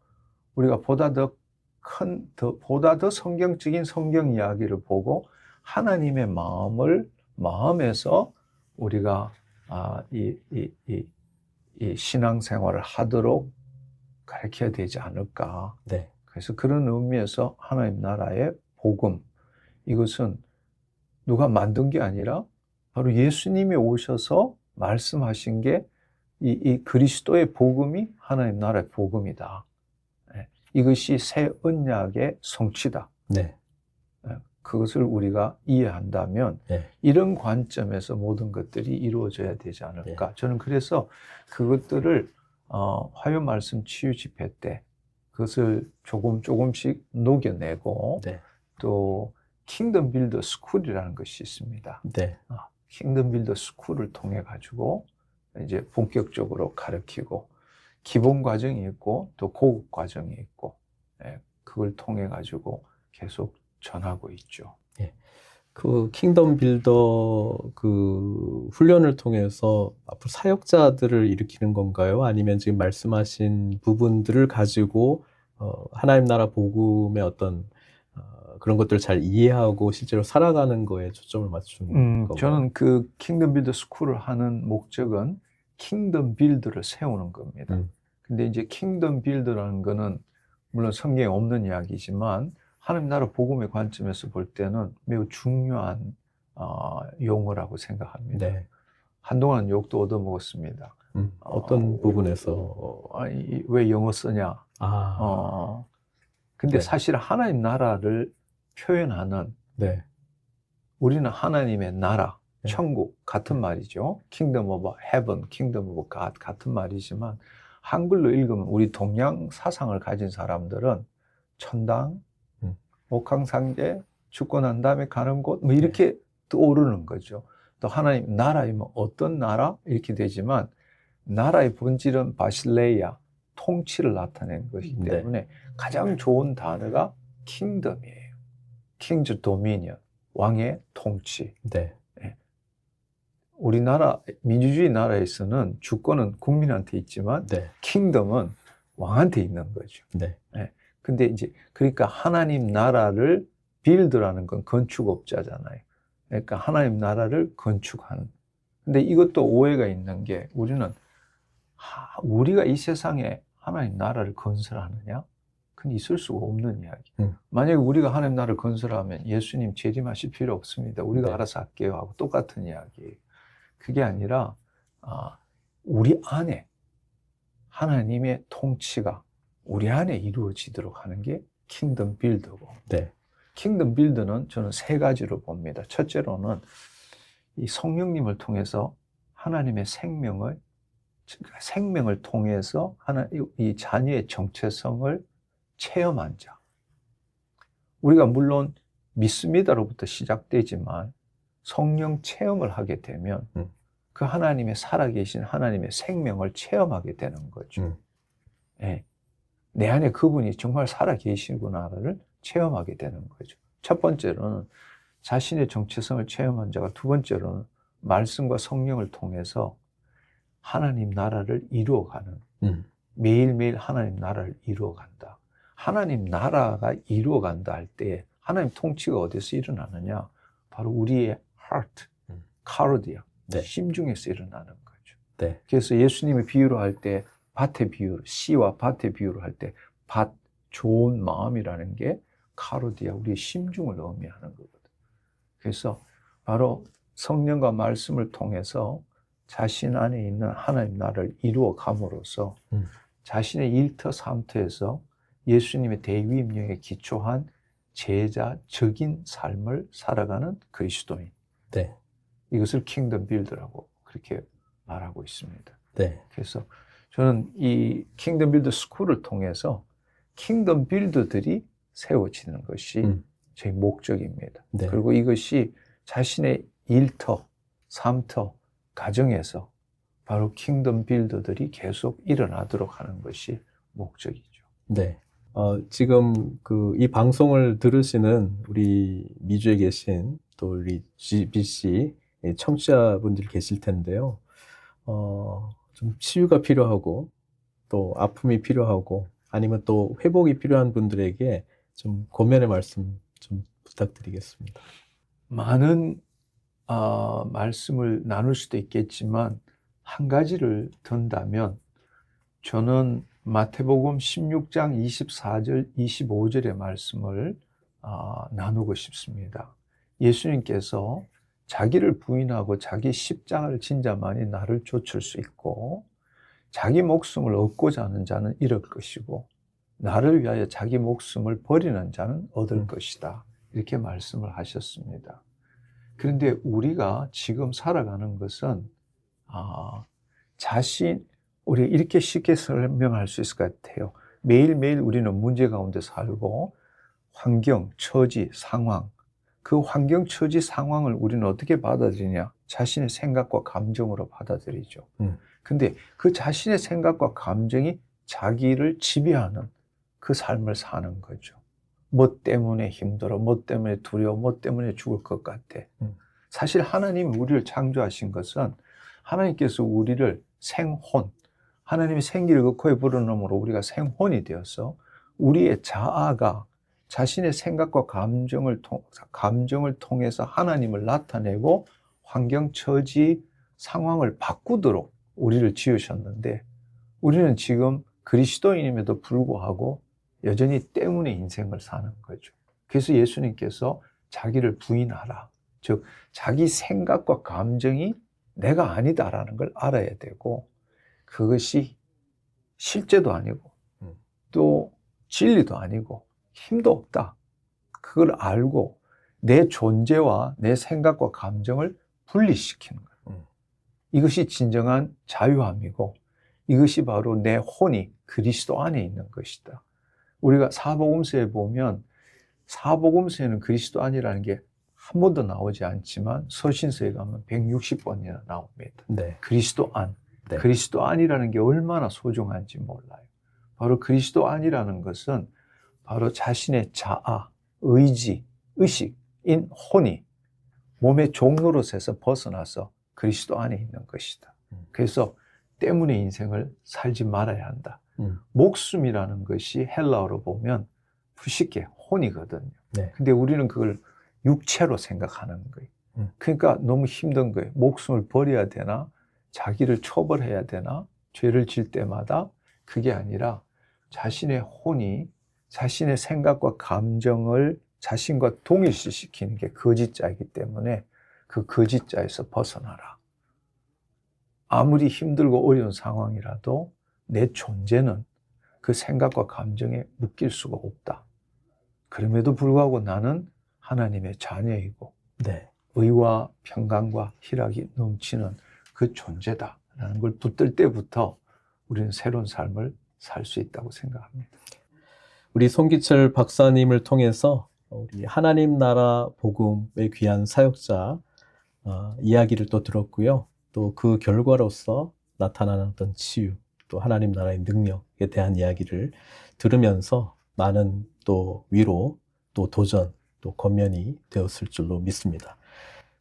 우리가 보다 더 성경적인 성경 이야기를 보고 하나님의 마음에서 우리가 이 신앙생활을 하도록 가르쳐야 되지 않을까. 네. 그래서 그런 의미에서 하나님 나라의 복음, 이것은 누가 만든 게 아니라 바로 예수님이 오셔서 말씀하신 게 이 그리스도의 복음이 하나님 나라의 복음이다. 이것이 새 언약의 성취다. 네. 그것을 우리가 이해한다면 네. 이런 관점에서 모든 것들이 이루어져야 되지 않을까. 네. 저는 그래서 그것들을 화요 말씀 치유 집회 때 그것을 조금씩 녹여내고 네. 또 킹덤 빌더 스쿨이라는 것이 있습니다. 네. 킹덤 빌더 스쿨을 통해 가지고 이제 본격적으로 가르치고 기본 과정이 있고 또 고급 과정이 있고 그걸 통해 가지고 계속 전하고 있죠. 예. 그 킹덤 빌더 그 훈련을 통해서 앞으로 사역자들을 일으키는 건가요? 아니면 지금 말씀하신 부분들을 가지고 하나님 나라 복음의 어떤 그런 것들을 잘 이해하고 실제로 살아가는 거에 초점을 맞추는 건가요? 저는 그 킹덤 빌더 스쿨을 하는 목적은 킹덤 빌더를 세우는 겁니다. 근데 이제 킹덤 빌더라는 거는 물론 성경에 없는 이야기지만 하나님 나라 복음의 관점에서 볼 때는 매우 중요한 용어라고 생각합니다. 네. 한동안 욕도 얻어먹었습니다. 어떤 부분에서? 왜 영어 쓰냐? 근데 네. 사실 하나님 나라를 표현하는 네. 우리는 하나님의 나라, 네. 천국 같은 말이죠. Kingdom of Heaven, Kingdom of God 같은 말이지만 한글로 읽으면 우리 동양 사상을 가진 사람들은 천당, 옥황상제, 죽고 난 다음에 가는 곳 뭐 이렇게 떠오르는 거죠. 또 하나님 나라이면 어떤 나라? 이렇게 되지만 나라의 본질은 바실레이아, 통치를 나타내는 것이기 때문에 가장 좋은 단어가 킹덤이에요. 킹즈 도미니언, 왕의 통치. 네. 우리나라 민주주의 나라에서는 주권은 국민한테 있지만 킹덤은 왕한테 있는 거죠. 네. 근데 이제 그러니까 하나님 나라를 빌드라는 건 건축업자잖아요. 그러니까 하나님 나라를 건축하는. 근데 이것도 오해가 있는 게 우리가 이 세상에 하나님 나라를 건설하느냐? 그건 있을 수가 없는 이야기. 만약에 우리가 하나님 나라를 건설하면 예수님 재림하실 필요 없습니다. 우리가 알아서 할게요 하고 똑같은 이야기예요. 그게 아니라 우리 안에 하나님의 통치가 우리 안에 이루어지도록 하는 게 킹덤 빌더고 킹덤 빌더는 저는 세 가지로 봅니다. 첫째로는 이 성령님을 통해서 하나님의 생명을 통해서 이 자녀의 정체성을 체험한 자. 우리가 물론 믿습니다로부터 시작되지만 성령 체험을 하게 되면 그 하나님의 살아계신 하나님의 생명을 체험하게 되는 거죠. 내 안에 그분이 정말 살아계시구나를 체험하게 되는 거죠. 첫 번째로는 자신의 정체성을 체험한 자가, 두 번째로는 말씀과 성령을 통해서 하나님 나라를 이루어가는, 매일매일 하나님 나라를 이루어간다. 하나님 나라가 이루어간다 할 때 하나님 통치가 어디서 일어나느냐? 바로 우리의 heart, 카르디아, 심중에서 일어나는 거죠. 그래서 예수님의 비유로 할 때 밭의 비유로, 씨와 밭의 비유로 할 때 밭, 좋은 마음이라는 게 카르디아, 우리의 심중을 의미하는 거거든. 그래서 바로 성령과 말씀을 통해서 자신 안에 있는 하나님 나라를 이루어 감으로써 자신의 일터 삼터에서 예수님의 대위임령에 기초한 제자적인 삶을 살아가는 그리스도인. 네. 이것을 킹덤 빌더라고 그렇게 말하고 있습니다. 네. 그래서 저는 이 킹덤 빌더 스쿨을 통해서 킹덤 빌더들이 세워지는 것이 저희 목적입니다. 네. 그리고 이것이 자신의 일터, 삶터, 가정에서 바로 킹덤 빌더들이 계속 일어나도록 하는 것이 목적이죠. 네. 지금 이 방송을 들으시는 우리 미주에 계신 또 우리 GBC 청취자분들 계실 텐데요. 좀 치유가 필요하고 또 아픔이 필요하고 아니면 또 회복이 필요한 분들에게 좀 권면의 말씀 좀 부탁드리겠습니다. 많은 말씀을 나눌 수도 있겠지만 한 가지를 든다면 저는 마태복음 16장 24절, 25절의 말씀을 나누고 싶습니다. 예수님께서 자기를 부인하고 자기 십자가를 진 자만이 나를 쫓을 수 있고 자기 목숨을 얻고자 하는 자는 잃을 것이고 나를 위하여 자기 목숨을 버리는 자는 얻을 것이다. 이렇게 말씀을 하셨습니다. 그런데 우리가 지금 살아가는 것은 우리 이렇게 쉽게 설명할 수 있을 것 같아요. 매일매일 우리는 문제 가운데 살고 환경, 처지, 상황, 그 환경, 처지, 상황을 우리는 어떻게 받아들이냐? 자신의 생각과 감정으로 받아들이죠. 근데 그 자신의 생각과 감정이 자기를 지배하는 그 삶을 사는 거죠. 뭐 때문에 힘들어, 뭐 때문에 두려워, 뭐 때문에 죽을 것 같아. 사실 하나님이 우리를 창조하신 것은 하나님께서 우리를 생혼, 하나님이 생기를 그 코에 불어넣음으로 우리가 생혼이 되어서 우리의 자아가 자신의 생각과 감정을 통해서 하나님을 나타내고 환경, 처지, 상황을 바꾸도록 우리를 지으셨는데 우리는 지금 그리스도인임에도 불구하고 여전히 때문에 인생을 사는 거죠. 그래서 예수님께서 자기를 부인하라. 즉, 자기 생각과 감정이 내가 아니다라는 걸 알아야 되고 그것이 실제도 아니고 또 진리도 아니고 힘도 없다. 그걸 알고 내 존재와 내 생각과 감정을 분리시키는 거예요. 이것이 진정한 자유함이고 이것이 바로 내 혼이 그리스도 안에 있는 것이다. 우리가 사복음서에 보면 사복음서에는 그리스도 안이라는 게 한 번도 나오지 않지만 서신서에 가면 160번이나 나옵니다. 네. 그리스도 안. 네. 그리스도 안이라는 게 얼마나 소중한지 몰라요. 바로 그리스도 안이라는 것은 바로 자신의 자아, 의지, 의식인 혼이 몸의 종로릇에서 벗어나서 그리스도 안에 있는 것이다. 그래서 때문에 인생을 살지 말아야 한다. 목숨이라는 것이 헬라어로 보면 푸시케, 혼이거든요. 네. 근데 우리는 그걸 육체로 생각하는 거예요. 그러니까 너무 힘든 거예요. 목숨을 버려야 되나? 자기를 처벌해야 되나? 죄를 질 때마다 그게 아니라 자신의 혼이 자신의 생각과 감정을 자신과 동일시시키는 게 거짓자이기 때문에 그 거짓자에서 벗어나라. 아무리 힘들고 어려운 상황이라도 내 존재는 그 생각과 감정에 묶일 수가 없다. 그럼에도 불구하고 나는 하나님의 자녀이고 네. 의와 평강과 희락이 넘치는 그 존재다라는 걸 붙들 때부터 우리는 새로운 삶을 살 수 있다고 생각합니다. 우리 송기철 박사님을 통해서 우리 하나님 나라 복음의 귀한 사역자 이야기를 또 들었고요. 또 그 결과로서 나타나는 어떤 치유, 또 하나님 나라의 능력에 대한 이야기를 들으면서 많은 또 위로, 또 도전, 또 권면이 되었을 줄로 믿습니다.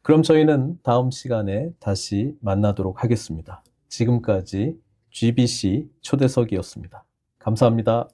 그럼 저희는 다음 시간에 다시 만나도록 하겠습니다. 지금까지 GBC 초대석이었습니다. 감사합니다.